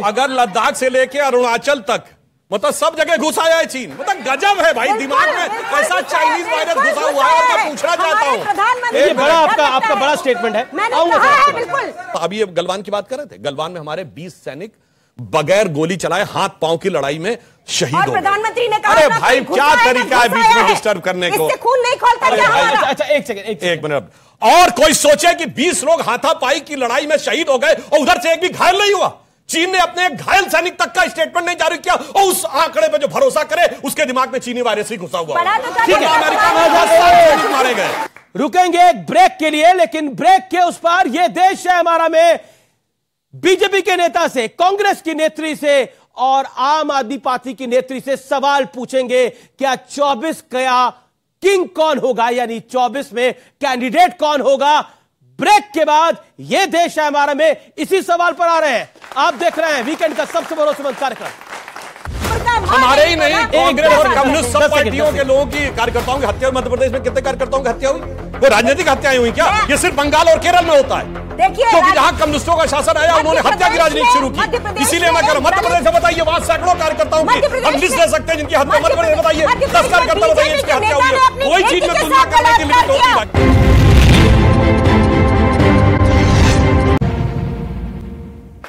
अगर लद्दाख से लेके अरुणाचल तक मतलब सब जगह घुसा है चीन, मतलब गजब है भाई। दिमाग में ऐसा चाइनीज वायरस घुसा हुआ है। मैं पूछना चाहता हूँ, ये बड़ा आपका बड़ा स्टेटमेंट है। बिल्कुल। अभी ये गलवान की बात कर रहे थे। गलवान में हमारे 20 सैनिक बगैर गोली चलाए हाथ पांव की लड़ाई में शहीद हो गए। प्रधानमंत्री ने कहा, अरे भाई क्या तरीका है बीच में डिस्टर्ब करने को? इससे खून नहीं खोलता क्या हमारा? अच्छा एक मिनट। और कोई सोचे कि 20 लोग हाथापाई की लड़ाई में शहीद हो गए और उधर से एक भी घायल नहीं हुआ? चीन ने अपने घायल सैनिक तक का स्टेटमेंट नहीं जारी किया और उस आंकड़े पे जो भरोसा करे उसके दिमाग में चीनी वायरस ही घुसा हुआ है। ठीक है, अमेरिका में मारे गए। रुकेंगे एक ब्रेक के लिए, लेकिन ब्रेक के उस पार ये देश है हमारा में बीजेपी के नेता से, कांग्रेस की नेत्री से और आम आदमी पार्टी की नेत्री से सवाल पूछेंगे। क्या 24 का किंग कौन होगा, यानी 24 में कैंडिडेट कौन होगा? ब्रेक के बाद यह देश है हमारा में इसी सवाल पर आ रहे हैं। आप देख रहे हैं वीकेंड का सबसे भरोसेमंद कार्यक्रम। हमारे ही नहीं, कांग्रेस और कम्युनिस्ट सब पार्टियों के लोगों की कार्यकर्ताओं की हत्या। मध्य प्रदेश में कितने कार्यकर्ताओं की हत्या हुई? वो राजनीतिक हत्याएं हुई क्या? ये सिर्फ बंगाल और केरल में होता है, क्योंकि जहां कम्युनिस्टों का शासन आया उन्होंने हत्या की राजनीति शुरू की। इसीलिए मैं कह रहा हूं, मध्य प्रदेश में बताइए, वहां सैकड़ों कार्यकर्ताओं की हम लिस्ट दे सकते हैं जिनकी हत्या। मध्य प्रदेश में बताइए 10 कार्यकर्ता बताइए जिनकी हत्या हुई है। कोई चीज में तुलना करने की लिमिट होती है।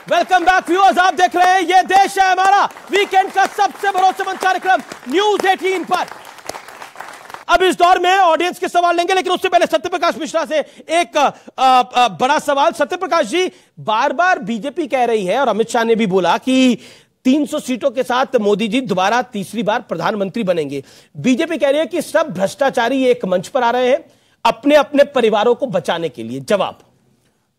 वेलकम बैक व्यूअर्स, आप देख रहे हैं ये देश है हमारा, वीकेंड का सबसे भरोसेमंद कार्यक्रम न्यूज 18 पर। अब इस दौर में ऑडियंस के सवाल लेंगे, लेकिन उससे पहले सत्यप्रकाश मिश्रा से एक बड़ा सवाल। सत्यप्रकाश जी, बार बार बीजेपी कह रही है और अमित शाह ने भी बोला कि 300 सीटों के साथ मोदी जी दोबारा तीसरी बार प्रधानमंत्री बनेंगे। बीजेपी कह रही है कि सब भ्रष्टाचारी एक मंच पर आ रहे हैं अपने अपने परिवारों को बचाने के लिए। जवाब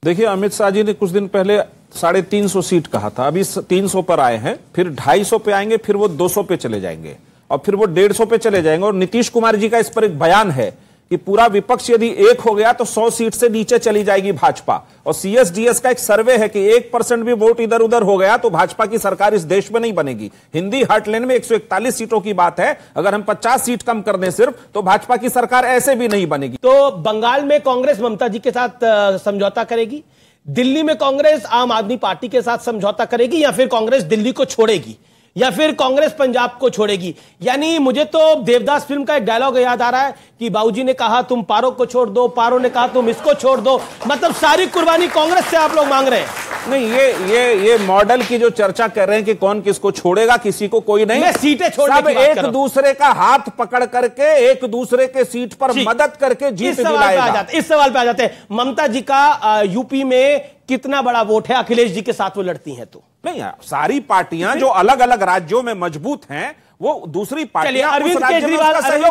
देखिए, अमित शाह जी ने कुछ दिन पहले 350 सीट कहा था, अभी 300 पर आए हैं, फिर 250 पे आएंगे, फिर वो 200 पे चले जाएंगे और फिर वो 150 पे चले जाएंगे। और नीतीश कुमार जी का इस पर एक बयान है कि पूरा विपक्ष यदि एक हो गया तो 100 सीट से नीचे चली जाएगी भाजपा। और सीएसडीएस का एक सर्वे है कि 1% भी वोट इधर उधर हो गया तो भाजपा की सरकार इस देश में नहीं बनेगी। हिंदी हार्टलैंड में 141 सीटों की बात है, अगर हम 50 सीट कम कर दें सिर्फ तो भाजपा की सरकार ऐसे भी नहीं बनेगी। तो बंगाल में कांग्रेस ममता जी के साथ समझौता करेगी, दिल्ली में कांग्रेस आम आदमी पार्टी के साथ समझौता करेगी, या फिर कांग्रेस दिल्ली को छोड़ेगी? या फिर कांग्रेस पंजाब को छोड़ेगी। यानी मुझे तो देवदास फिल्म का एक डायलॉग याद आ रहा है कि बाबूजी ने कहा तुम पारो को छोड़ दो, पारो ने कहा तुम इसको छोड़ दो। मतलब सारी कुर्बानी कांग्रेस से आप लोग मांग रहे हैं। नहीं, ये मॉडल की जो चर्चा कर रहे हैं कि कौन किसको छोड़ेगा, किसी को कोई नहीं, सीटें छोड़ने की बात एक दूसरे का हाथ पकड़ करके एक दूसरे के सीट पर मदद करके जीत दिलाएगा। इस सवाल पे आ जाते हैं। ममता जी का यूपी में कितना बड़ा वोट है? अखिलेश जी के साथ वो लड़ती हैं तो नहीं, सारी पार्टियां जो अलग अलग राज्यों में मजबूत हैं वो दूसरी पार्टियां अरविंद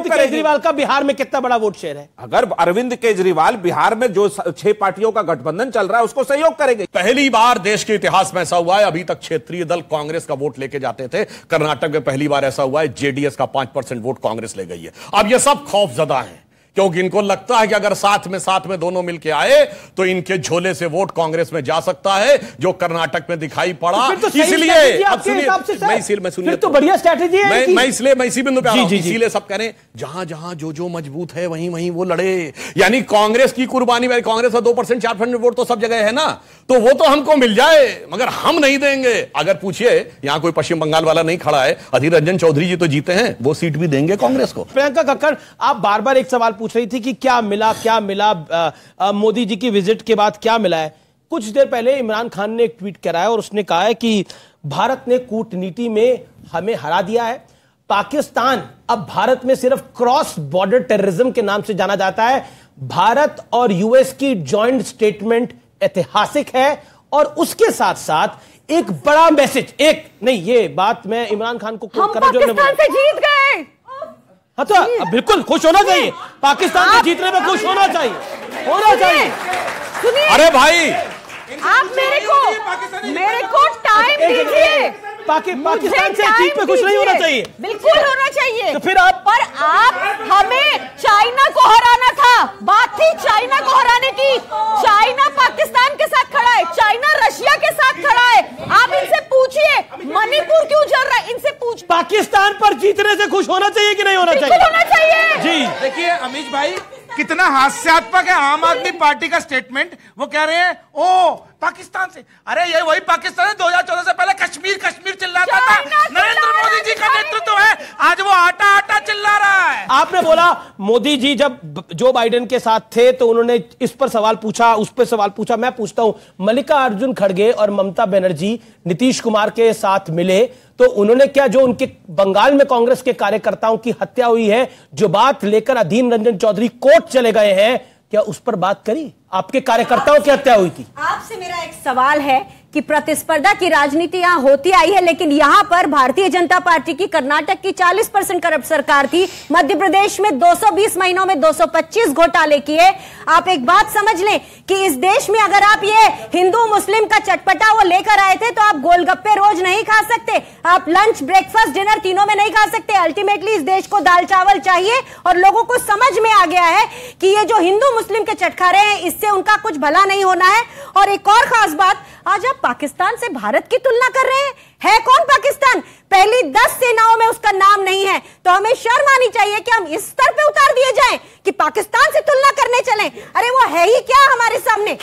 केजरीवाल का बिहार में कितना बड़ा वोट शेयर है? अगर अरविंद केजरीवाल बिहार में जो 6 पार्टियों का गठबंधन चल रहा है उसको सहयोग करेंगे। पहली बार देश के इतिहास में ऐसा हुआ है, अभी तक क्षेत्रीय दल कांग्रेस का वोट लेके जाते थे, कर्नाटक में पहली बार ऐसा हुआ है जेडीएस का 5% वोट कांग्रेस ले गई है। अब ये सब खौफजदा है क्योंकि इनको लगता है कि अगर साथ में दोनों मिलके आए तो इनके झोले से वोट कांग्रेस में जा सकता है, जो कर्नाटक में दिखाई पड़ा। तो इसलिए अब सुनिए, तो बढ़िया स्ट्रैटेजी है। मैं इसी बिंदु पे आ रहा हूं। इसीलिए सब कह रहे हैं जहां जो मजबूत है वहीं वो लड़े। यानी कांग्रेस की कुर्बानी, कांग्रेस का 2% 4% वोट तो सब जगह है ना, तो वो तो हमको मिल जाए मगर हम नहीं देंगे। अगर पूछिए, यहां कोई पश्चिम बंगाल वाला नहीं खड़ा है, अधीर रंजन चौधरी जी तो जीते हैं, वो सीट भी देंगे कांग्रेस को। प्रियंका कक्कड़, आप बार बार एक सवाल पूछ रही थी कि क्या मिला मोदी जी की विजिट के बाद क्या मिला है। कुछ देर पहले इमरान खान ने एक ट्वीट कराया और उसने कहा है कि भारत ने कूटनीति में हमें हरा दिया है। पाकिस्तान अब भारत में सिर्फ क्रॉस बॉर्डर टेररिज्म के नाम से जाना जाता है। भारत और यूएस की जॉइंट स्टेटमेंट ऐतिहासिक है और उसके साथ साथ एक बड़ा मैसेज, ये बात मैं इमरान खान को कोट कर रहा हूं, पाकिस्तान से जीत गए। हाँ तो बिल्कुल खुश होना चाहिए, पाकिस्तान के जीतने में खुश होना चाहिए। अरे भाई, आप मेरे को टाइम दीजिए। पाकिस्तान से जीत पे खुश नहीं होना चाहिए? बिल्कुल होना चाहिए। तो फिर आप हमें चाइना को हराना था, बात थी चाइना को हराने की। चाइना पाकिस्तान के साथ खड़ा है, चाइना रशिया के साथ खड़ा है। आप इनसे पूछिए मणिपुर क्यों जल रहा है, इनसे पूछ। पाकिस्तान पर जीतने से खुश होना चाहिए कि नहीं होना चाहिए? होना चाहिए जी। देखिए अमीश भाई, कितना हास्यात्मक है आम आदमी पार्टी का स्टेटमेंट। वो कह रहे हैं ओ पाकिस्तान से, अरे ये वही पाकिस्तान है 2014 से पहले कश्मीर चिल्लाता था। नरेंद्र मोदी जी का नेतृत्व है, आज वो आटा चिल्ला रहा है। आपने बोला मोदी जी जब जो बाइडेन के साथ थे तो उन्होंने इस पर सवाल पूछा, उस पर सवाल पूछा। मैं पूछता हूं, मल्लिकार्जुन खड़गे और ममता बनर्जी नीतीश कुमार के साथ मिले तो उन्होंने क्या, जो उनके बंगाल में कांग्रेस के कार्यकर्ताओं की हत्या हुई है, जो बात लेकर अधीर रंजन चौधरी कोर्ट चले गए हैं, क्या उस पर बात करी? आपके कार्यकर्ताओं की हत्या हुई थी। आपसे मेरा एक सवाल है कि प्रतिस्पर्धा की राजनीति यहां होती आई है, लेकिन यहां पर भारतीय जनता पार्टी की कर्नाटक की 40% करप्ट सरकार थी, मध्य प्रदेश में 220 महीनों में 225 घोटाले किए। आप एक बात समझ लें कि इस देश में अगर आप ये हिंदू मुस्लिम का चटपटा वो लेकर आए थे तो आप गोलगप्पे रोज नहीं खा सकते, आप लंच ब्रेकफास्ट डिनर तीनों में नहीं खा सकते। अल्टीमेटली इस देश को दाल चावल चाहिए और लोगों को समझ में आ गया है कि ये जो हिंदू मुस्लिम के चटखारे हैं इससे उनका कुछ भला नहीं होना है। और एक और खास बात, आज आप पाकिस्तान से भारत की तुलना कर रहे हैं। है कौन पाकिस्तान? पहली 10 सेनाओं में उसका नाम नहीं है, तो हमें शर्म आनी चाहिए कि हम इस स्तर पे उतार दिए जाएं कि पाकिस्तान से तुलना करने चलें। अरे वो है ही क्या हमारे सामने?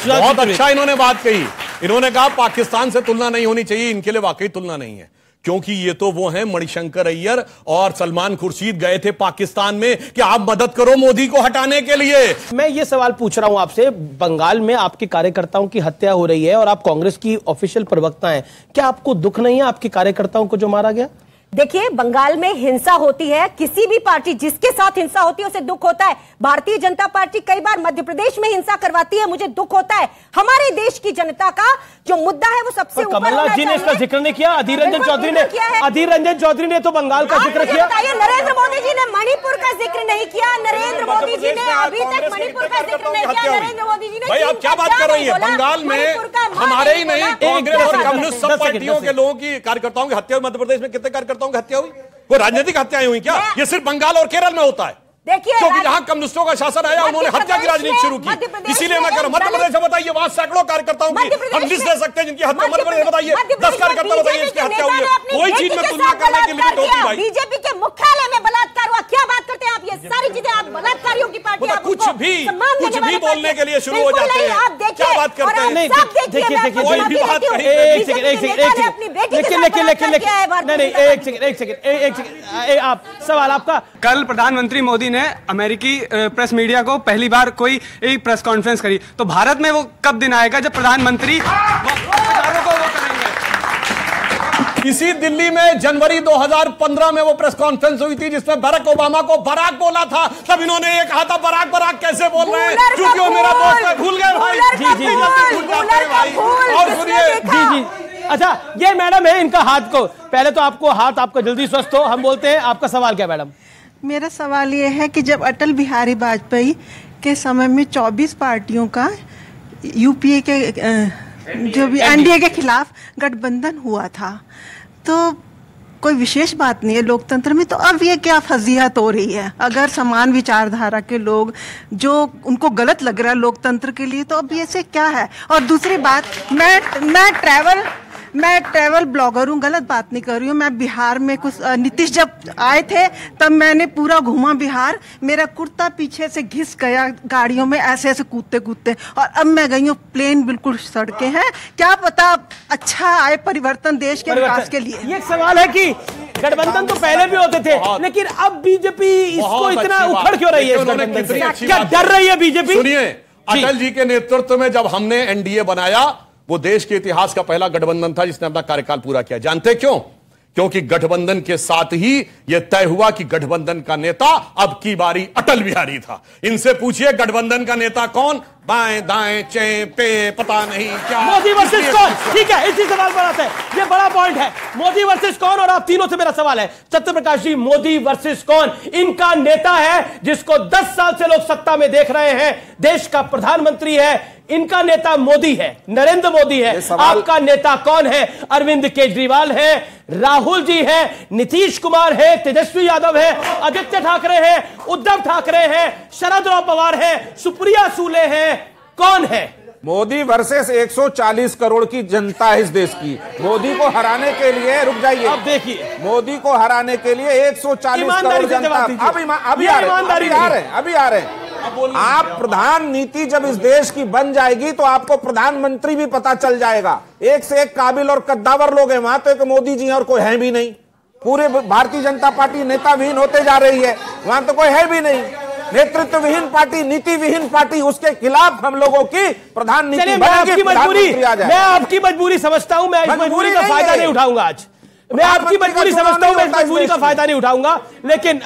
बहुत अच्छा इन्होंने बात कही। इन्होंने कहा पाकिस्तान से तुलना नहीं होनी चाहिए, इनके लिए वाकई तुलना नहीं है, क्योंकि ये तो वो हैं मणिशंकर अय्यर और सलमान खुर्शीद गए थे पाकिस्तान में कि आप मदद करो मोदी को हटाने के लिए। मैं ये सवाल पूछ रहा हूं आपसे, बंगाल में आपके कार्यकर्ताओं की हत्या हो रही है और आप कांग्रेस की ऑफिशियल प्रवक्ता हैं, क्या आपको दुख नहीं है आपके कार्यकर्ताओं को जो मारा गया? देखिए, बंगाल में हिंसा होती है, किसी भी पार्टी जिसके साथ हिंसा होती है उसे दुख होता है। भारतीय जनता पार्टी कई बार मध्य प्रदेश में हिंसा करवाती है, मुझे दुख होता है। हमारे देश की जनता का जो मुद्दा है वो सबसे ऊपर होना चाहिए। कमलनाथ जी ने इसका जिक्र नहीं किया, अधीर रंजन चौधरी ने तो बंगाल का जिक्र किया। नरेंद्र मोदी जी ने मणिपुर का जिक्र नहीं किया, नरेंद्र मोदी जी ने अभी तक मणिपुर का जिक्र नहीं किया। नरेंद्र मोदी जी ने भाई आप क्या बात कर रही है? बंगाल में हमारे ही नहीं, कांग्रेस और कम्युनिस्ट सब पार्टियों के लोगों की कार्यकर्ताओं की हत्या, मध्य प्रदेश में कितने कार्यकर्ताओं की हत्या हुई? वो राजनीतिक हत्याएं हुई क्या? ये सिर्फ बंगाल और केरल में होता है, देखिए, क्योंकि जहां कम्युनिस्टों का शासन आया उन्होंने हत्या की राजनीति शुरू की। इसीलिए मैं कह रहा हूं, मध्य प्रदेश में बताइए, वहां सैकड़ों कार्यकर्ताओं की हम लिस्ट दे सकते हैं जिनकी हत्या। मध्य प्रदेश बताइए 10 कार्यकर्ता बताइए जिनकी हत्या हुई है। कोई चीज में तुलना करने की लिमिट होती है भाई। बीजेपी के मुख्यालय में बलात्कार हुआ, क्या बात करते हैं आप? ये सारी चीजें आप बलात्कारियों की पार्टी, आप कुछ भी बोलने के लिए शुरू हो जाते हैं। आप देखिए, क्या बात करते हैं? आप सवाल आपका। कल प्रधानमंत्री मोदी ने अमेरिकी प्रेस मीडिया को पहली बार कोई एक प्रेस कॉन्फ्रेंस करी, तो भारत में वो कब दिन आएगा जब प्रधानमंत्री इसी दिल्ली में जनवरी 2015 में वो प्रेस कॉन्फ्रेंस हुई थी जिसमें बराक ओबामा को बराक बोला था, तब इन्होंने ये कहा था बराक बराक कैसे बोल रहे हैं, क्योंकि वो मेरा दोस्त है। भूल गए भाई, जी भाई। और सुनिए, जी अच्छा, ये मैडम है, इनका हाथ को पहले तो आपको हाथ आपका जल्दी स्वस्थ हो, हम बोलते हैं। आपका सवाल क्या मैडम? मेरा सवाल ये है कि जब अटल बिहारी वाजपेयी के समय में 24 पार्टियों का यूपीए के जो भी एनडीए के खिलाफ गठबंधन हुआ था, तो कोई विशेष बात नहीं है लोकतंत्र में, तो अब ये क्या फजीहत हो रही है? अगर समान विचारधारा के लोग जो उनको गलत लग रहा है लोकतंत्र के लिए, तो अब ये से क्या है? और दूसरी बात, मैं ट्रैवल ब्लॉगर हूँ, गलत बात नहीं कर रही हूँ। मैं बिहार में कुछ नीतीश जब आए थे तब मैंने पूरा घूमा बिहार, मेरा कुर्ता पीछे से घिस गया गाड़ियों में ऐसे ऐसे कूदते कूदते, और अब मैं गई हूँ प्लेन बिल्कुल सड़कें हैं। क्या पता अच्छा आए परिवर्तन देश के विकास के लिए। ये सवाल है कि गठबंधन तो पहले भी होते थे, लेकिन अब बीजेपी इसको इतना उखड़ क्यों रही है? क्या डर रही है बीजेपी? सुनिए, अटल जी के नेतृत्व में जब हमने एनडीए बनाया, वो देश के इतिहास का पहला गठबंधन था जिसने अपना कार्यकाल पूरा किया। जानते क्यों? क्योंकि गठबंधन के साथ ही यह तय हुआ कि गठबंधन का नेता अब की बारी अटल बिहारी था। इनसे पूछिए गठबंधन का नेता कौन? बाएं दाएं चे पे पता नहीं क्या, मोदी वर्सेस कौन? ठीक है, इसी सवाल पर आते हैं। ये बड़ा पॉइंट है, मोदी वर्सेस कौन। और आप तीनों से मेरा सवाल है, सत्यप्रकाश जी, मोदी वर्सेस कौन? इनका नेता है जिसको 10 साल से लोग सत्ता में देख रहे हैं, देश का प्रधानमंत्री है, इनका नेता मोदी है, नरेंद्र मोदी है। आपका नेता कौन है? अरविंद केजरीवाल है, राहुल जी है, नीतीश कुमार है, तेजस्वी यादव है, आदित्य ठाकरे है, उद्धव ठाकरे है, शरद पवार है, सुप्रिया सूले है, कौन है? मोदी वर्सेस 140 करोड़ की जनता है इस देश की। मोदी को हराने के लिए, रुक जाइए, अब देखिए, मोदी को हराने के लिए 140 करोड़ जनता अभी आ रहे हैं। आप प्रधान नीति जब इस देश की बन जाएगी तो आपको प्रधानमंत्री भी पता चल जाएगा। एक से एक काबिल और कद्दावर लोग हैं वहां, तो एक मोदी जी और कोई है भी नहीं। पूरे भारतीय जनता पार्टी नेता विहीन होते जा रही है, वहां तो कोई है भी नहीं। नेतृत्व विहीन पार्टी, नीति विहीन पार्टी, उसके खिलाफ हम लोगों की प्रधान नीति बनेगी, प्रधानमंत्री आ जाए। मैं आपकी मजबूरी समझता हूं, मैं इस मजबूरी का फायदा नहीं उठाऊंगा आज। मैं आपकी मजबूरी समझता हूं, मैं इस मजबूरी का फायदा नहीं उठाऊंगा, लेकिन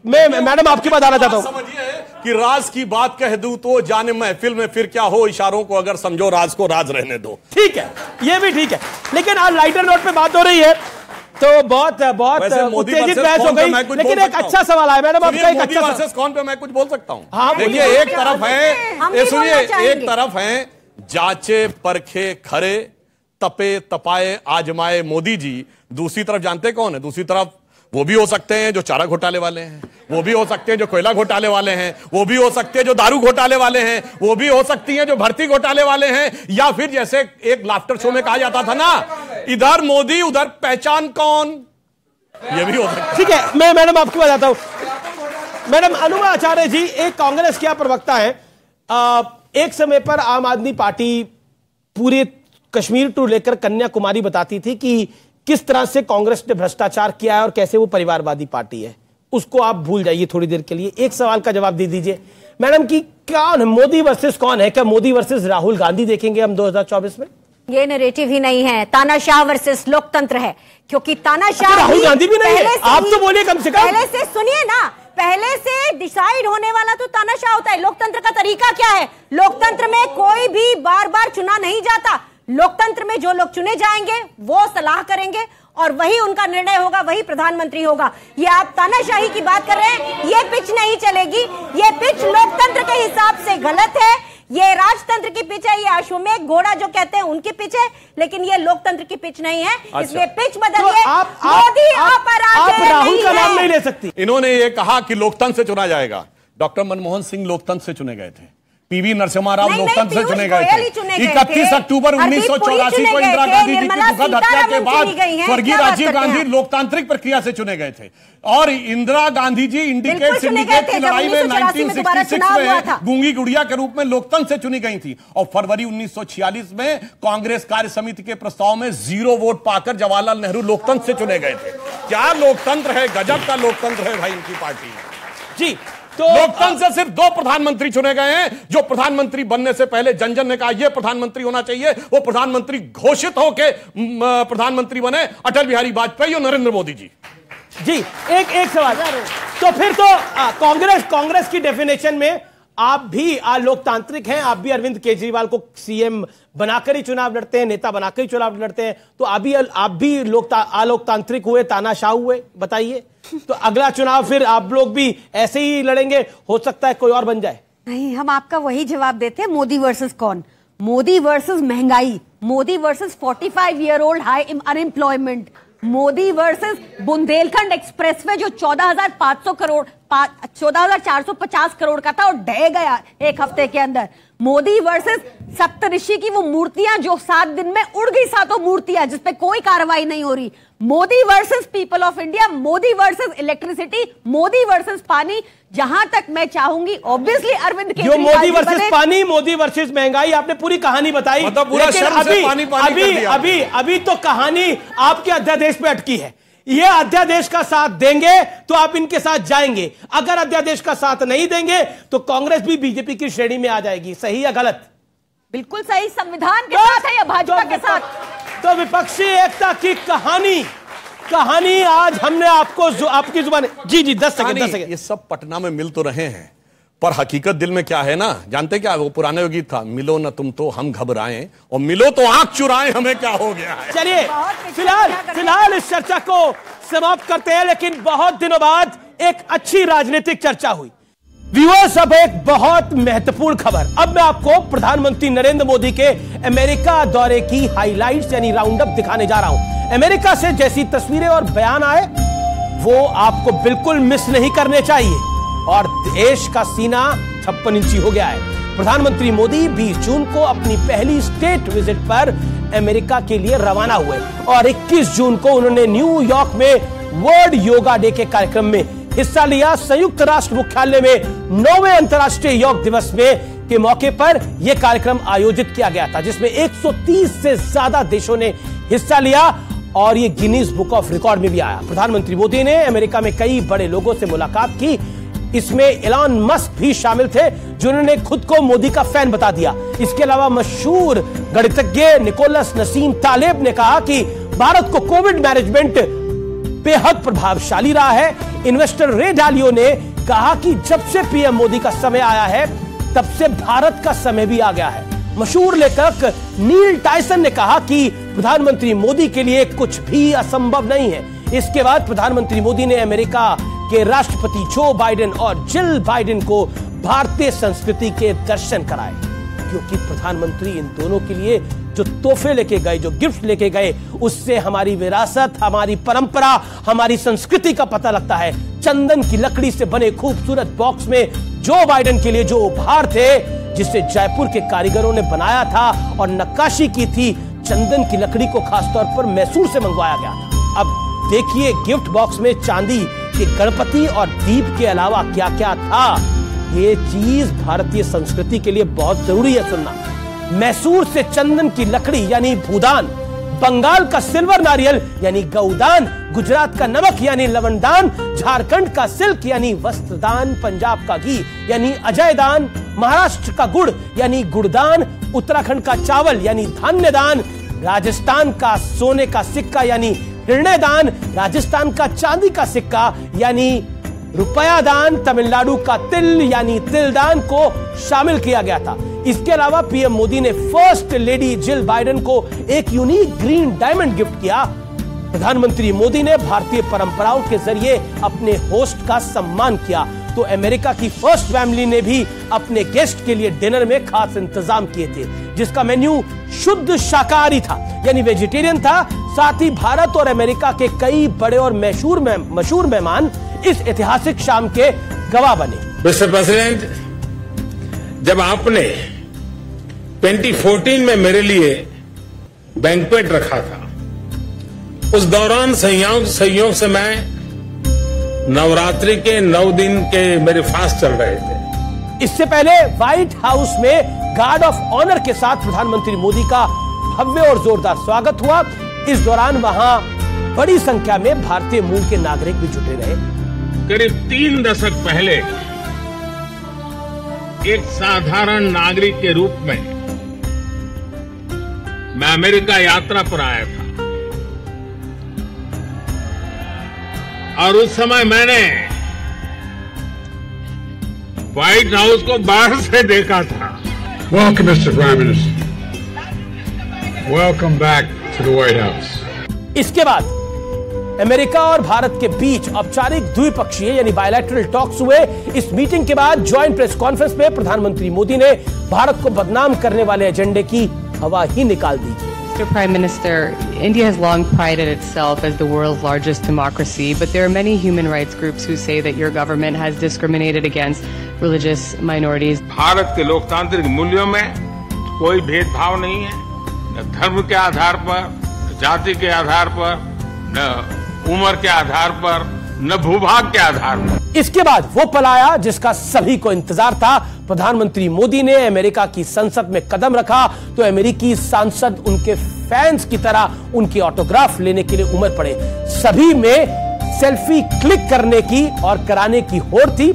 मैं मैडम आपकी बात आना चाहता हूं। समझिए कि राज की बात कह दूं तो जाने महफिल में फिर क्या हो, इशारों को अगर समझो राज को राज रहने दो। ठीक है, ये भी ठीक है, लेकिन आज लाइटर नोट पे बात हो रही है तो बहुत उत्तेजित बहस हो गई, लेकिन एक अच्छा सवाल है मैडम आपका। एक अच्छा वर्सेस कौन पे मैं कुछ बोल सकता हूं? हाँ, देखिए, एक तरफ है, सुनिए, एक तरफ है जांचे परखे खरे तपे तपाए आजमाए मोदी जी, दूसरी तरफ जानते कौन है? दूसरी तरफ वो भी हो सकते हैं जो चारा घोटाले वाले हैं, वो भी हो सकते हैं जो कोयला घोटाले वाले हैं, वो भी हो सकते हैं जो दारू घोटाले वाले हैं, वो भी हो सकती हैं जो भर्ती घोटाले वाले हैं, या फिर जैसे एक लाफ्टर शो में कहा जाता था ना, इधर मोदी उधर पहचान कौन, ये भी हो सकता है। ठीक है, मैं मैडम आपकी बात आता हूं। मैडम अनुमा आचार्य जी एक कांग्रेस के प्रवक्ता है, एक समय पर आम आदमी पार्टी पूरे कश्मीर टू लेकर कन्याकुमारी बताती थी कि किस तरह से कांग्रेस ने भ्रष्टाचार किया है और कैसे वो परिवारवादी पार्टी है। उसको आप भूल जाइए थोड़ी देर के लिए। एक सवाल का जवाब दे दीजिए मैडम कि कौन मोदी वर्सेस कौन है? क्या मोदी वर्सेस राहुल गांधी देखेंगे हम 2024 में? ये नैरेटिव ही नहीं है, तानाशाह वर्सेस लोकतंत्र है, क्योंकि तानाशाह राहुल गांधी भी नहीं है। आप तो बोलिए कम से कम, पहले से सुनिए ना, पहले से डिसाइड होने वाला तो तानाशाह होता है। लोकतंत्र का तरीका क्या है? लोकतंत्र में कोई भी बार बार चुना नहीं जाता। लोकतंत्र में जो लोग चुने जाएंगे वो सलाह करेंगे और वही उनका निर्णय होगा, वही प्रधानमंत्री होगा। ये आप तानाशाही की बात कर रहे हैं, ये पिच नहीं चलेगी। ये पिच लोकतंत्र के हिसाब से गलत है, ये राजतंत्र की पिच है, ये अश्वमेध घोड़ा जो कहते हैं उनकी पिच है, लेकिन ये लोकतंत्र की पिच नहीं है। अच्छा। इसलिए पिच बदलिए। तो मोदी आप राहुल का नाम नहीं ले सकती। इन्होंने ये कहा कि लोकतंत्र से चुना जाएगा। डॉक्टर मनमोहन सिंह लोकतंत्र से चुने गए थे, पीवी नरसिम्हा राव लोकतंत्र से चुने गए थे। 31 अक्टूबर 1984 को इंदिरा गांधी जी की दुखद हत्या के बाद स्वर्गीय राजीव गांधी लोकतांत्रिक प्रक्रिया से चुने गए थे। और इंदिरा गांधी जी इंडिकेट सिंडिकेट की लड़ाई में 1966 में गूंगी गुड़िया के रूप में लोकतंत्र से चुनी गई थी। और फरवरी 1946 में कांग्रेस कार्य समिति के प्रस्ताव में 0 वोट पाकर जवाहरलाल नेहरू लोकतंत्र से चुने गए थे। क्या लोकतंत्र है, गजब का लोकतंत्र है भाई इनकी पार्टी जी। तो लोकतंत्र से सिर्फ 2 प्रधानमंत्री चुने गए हैं, जो प्रधानमंत्री बनने से पहले जन जन ने कहा यह प्रधानमंत्री होना चाहिए। वो प्रधानमंत्री घोषित होकर प्रधानमंत्री बने अटल बिहारी वाजपेयी और नरेंद्र मोदी जी। जी एक सवाल, तो फिर तो कांग्रेस की डेफिनेशन में आप भी लोकतांत्रिक हैं, आप भी अरविंद केजरीवाल को सीएम बनाकर ही चुनाव लड़ते हैं, नेता बनाकर ही चुनाव लड़ते हैं, तो आप भी अलोकतांत्रिक हुए, तानाशाह हुए, बताइए। तो अगला चुनाव फिर आप लोग भी ऐसे ही लड़ेंगे, हो सकता है कोई और बन जाए? नहीं, हम आपका वही जवाब देते हैं, मोदी वर्सेस कौन? मोदी वर्सेस महंगाई, Modi versus 45 year old high unemployment, Modi versus Bundelkhand expressway जो 14,450 करोड़ का था और ढह गया एक हफ्ते के अंदर। मोदी वर्सेस सप्तऋषि की वो मूर्तियां जो 7 दिन में उड़ गई, 7 मूर्तियां जिस पे कोई कार्रवाई नहीं हो रही। Modi versus people of India, Modi versus electricity, Modi versus पानी। जहां तक मैं चाहूंगी ऑब्वियसली अरविंद केजरीवाल, मोदी वर्सेस पानी, मोदी वर्सेस महंगाई, आपने पूरी कहानी बताई। मतलब पूरा अभी तो कहानी आपके अध्यादेश पे अटकी है। ये अध्यादेश का साथ देंगे तो आप इनके साथ जाएंगे, अगर अध्यादेश का साथ नहीं देंगे तो कांग्रेस भी बीजेपी की श्रेणी में आ जाएगी। सही या गलत? बिल्कुल सही। संविधान के साथ है या भाजपा के साथ? तो विपक्षी एकता की कहानी आज हमने आपको आपकी जुबान। जी 10 सेकंड। ये सब पटना में मिल तो रहे हैं, पर हकीकत दिल में क्या है ना, जानते क्या? वो पुराने गीत था, मिलो न तुम तो हम घबराएं और मिलो तो आंख चुराएं, हमें क्या हो गया है। चलिए फिलहाल इस चर्चा को समाप्त करते हैं, लेकिन बहुत दिनों बाद एक अच्छी राजनीतिक चर्चा हुई। व्यूअर्स, अब एक बहुत महत्वपूर्ण खबर। अब मैं आपको प्रधानमंत्री नरेंद्र मोदी के अमेरिका दौरे की हाइलाइट्स यानी राउंड अप दिखाने जा रहा हूं। अमेरिका से जैसी तस्वीरें और बयान आए वो आपको बिल्कुल मिस नहीं करने चाहिए। और देश का सीना 56 इंची हो गया है। प्रधानमंत्री मोदी 20 जून को अपनी पहली स्टेट विजिट पर अमेरिका के लिए रवाना हुए और 21 जून को उन्होंने न्यूयॉर्क में वर्ल्ड योगा डे के कार्यक्रम में हिस्सा लिया। संयुक्त राष्ट्र मुख्यालय में 9वें अंतर्राष्ट्रीय योग दिवस में के मौके पर यह कार्यक्रम आयोजित किया गया था, जिसमें 130 से ज्यादा देशों ने हिस्सा लिया और यह गिनीज बुक ऑफ रिकॉर्ड में भी आया। प्रधानमंत्री मोदी ने अमेरिका में कई बड़े लोगों से मुलाकात की। इसमें एलन मस्क भी शामिल थे, जिन्होंने खुद को मोदी का फैन बता दिया। इसके अलावा मशहूर गणितज्ञ निकोलस नसीम तालेब ने कहा कि भारत को कोविड मैनेजमेंट बेहद प्रभावशाली रहा है। इन्वेस्टर रे डालियो ने कहा कि जब से पीएम मोदी का समय आया है तब से भारत का समय भी आ गया है। मशहूर लेखक नील टायसन ने कहा कि प्रधानमंत्री मोदी के लिए कुछ भी असंभव नहीं है। इसके बाद प्रधानमंत्री मोदी ने अमेरिका के राष्ट्रपति जो बाइडेन और जिल बाइडेन को भारतीय संस्कृति के दर्शन कराए, क्योंकि प्रधानमंत्री इन दोनों के लिए जो तोहफे लेके गए, जो गिफ्ट लेके गए, उससे हमारी विरासत, हमारी परंपरा, हमारी संस्कृति का पता लगता है। चंदन की लकड़ी से बने खूबसूरत बॉक्स में जो बाइडेन के लिए जो उपहार थे, जिसे जयपुर के कारीगरों ने बनाया था और नक्काशी की थी, चंदन की लकड़ी को खासतौर पर मैसूर से मंगवाया गया था। अब देखिए गिफ्ट बॉक्स में चांदी के गणपति और दीप के अलावा क्या क्या था। ये चीज भारतीय संस्कृति के लिए बहुत जरूरी है सुनना। मैसूर से चंदन की लकड़ी यानी भूदान, बंगाल का सिल्वर नारियल यानी गौदान, गुजरात का नमक यानी लवणदान, झारखंड का सिल्क यानी वस्त्रदान, पंजाब का घी यानी अजयदान, महाराष्ट्र का गुड़ यानी गुड़दान, उत्तराखंड का चावल यानी धान्यदान, राजस्थान का सोने का सिक्का यानी हृदयदान, राजस्थान का चांदी का सिक्का यानी रुपया दान, तमिलनाडु का तिल यानी तिलदान को शामिल किया गया था। इसके अलावा पीएम मोदी ने फर्स्ट लेडी जिल बाइडेन को एक यूनिक ग्रीन डायमंड गिफ्ट किया। प्रधानमंत्री मोदी ने भारतीय परंपराओं के जरिए अपने होस्ट का सम्मान किया, तो अमेरिका की फर्स्ट फैमिली ने भी अपने गेस्ट के लिए डिनर में खास इंतजाम किए थे, जिसका मेन्यू शुद्ध शाकाहारी था यानी वेजिटेरियन था। साथ ही भारत और अमेरिका के कई बड़े और मशहूर मेहमान इस ऐतिहासिक शाम के गवाह बने। मिस्टर प्रेसिडेंट, जब आपने 2014 में मेरे लिए बैंक्वेट रखा था, उस दौरान संयोग से मैं नवरात्रि के 9 दिन के मेरे फास्ट चल रहे थे। इससे पहले व्हाइट हाउस में गार्ड ऑफ ऑनर के साथ प्रधानमंत्री मोदी का भव्य और जोरदार स्वागत हुआ। इस दौरान वहां बड़ी संख्या में भारतीय मूल के नागरिक भी जुटे रहे। करीब 3 दशक पहले एक साधारण नागरिक के रूप में मैं अमेरिका यात्रा पर आया था और उस समय मैंने व्हाइट हाउस को बाहर से देखा था। Welcome, Mr. Prime Minister. Welcome back to the White House. इसके बाद अमेरिका और भारत के बीच औपचारिक द्विपक्षीय यानी बायलैटरल टॉक्स हुए। इस मीटिंग के बाद ज्वाइंट प्रेस कॉन्फ्रेंस में प्रधानमंत्री मोदी ने भारत को बदनाम करने वाले एजेंडे की हवा ही निकाल दी। Mr. Prime Minister, India has long prided itself as the world's largest democracy, but there are many human rights groups who say that your government has discriminated against religious minorities. Bharat के लोकतांत्रिक मूल्यों में कोई भेदभाव नहीं है, न धर्म के आधार पर, न जाति के आधार पर, न उम्र के आधार पर, न भूभाग के आधार पर। इसके बाद वो पल आया जिसका सभी को इंतजार था। प्रधानमंत्री मोदी ने अमेरिका की संसद में कदम रखा तो अमेरिकी सांसद उनके फैंस की तरह उनकी ऑटोग्राफ लेने के लिए उमड़ पड़े। सभी में सेल्फी क्लिक करने की और कराने की होड़ थी।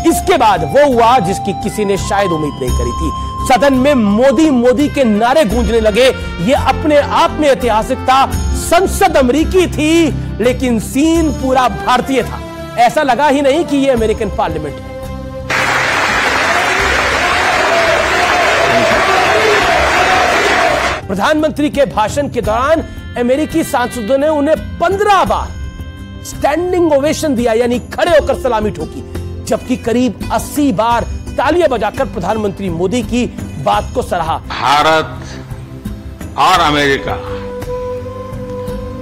इसके बाद वो हुआ जिसकी किसी ने शायद उम्मीद नहीं करी थी। सदन में मोदी मोदी के नारे गूंजने लगे। ये अपने आप में ऐतिहासिक था। संसद अमेरिकी थी लेकिन सीन पूरा भारतीय था। ऐसा लगा ही नहीं कि ये अमेरिकन पार्लियामेंट है। प्रधानमंत्री के भाषण के दौरान अमेरिकी सांसदों ने उन्हें 15 बार स्टैंडिंग ओवेशन दिया, यानी खड़े होकर सलामी ठोकी, जबकि करीब 80 बार तालियां बजाकर प्रधानमंत्री मोदी की बात को सराहा। भारत और अमेरिका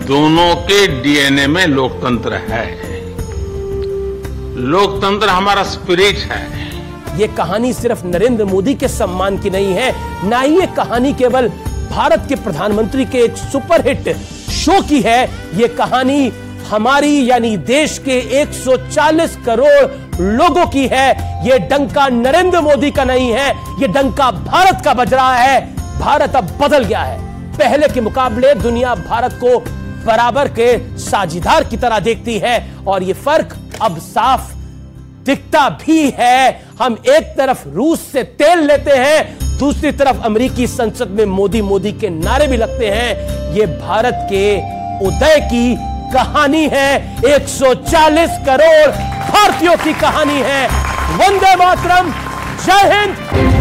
दोनों के डीएनए में लोकतंत्र है। लोकतंत्र हमारा स्पिरिट है। ये कहानी सिर्फ नरेंद्र मोदी के सम्मान की नहीं है, ना ही ये कहानी केवल भारत के प्रधानमंत्री के एक सुपरहिट शो की है। ये कहानी हमारी यानी देश के 140 करोड़ लोगों की है। ये डंका नरेंद्र मोदी का नहीं है, ये डंका भारत का बज रहा है। भारत अब बदल गया है। पहले के मुकाबले दुनिया भारत को बराबर के साझीदार की तरह देखती है और ये फर्क अब साफ दिखता भी है। हम एक तरफ रूस से तेल लेते हैं, दूसरी तरफ अमेरिकी संसद में मोदी मोदी के नारे भी लगते हैं। ये भारत के उदय की कहानी है। 140 करोड़ भारतीयों की कहानी है। वंदे मातरम। जय हिंद।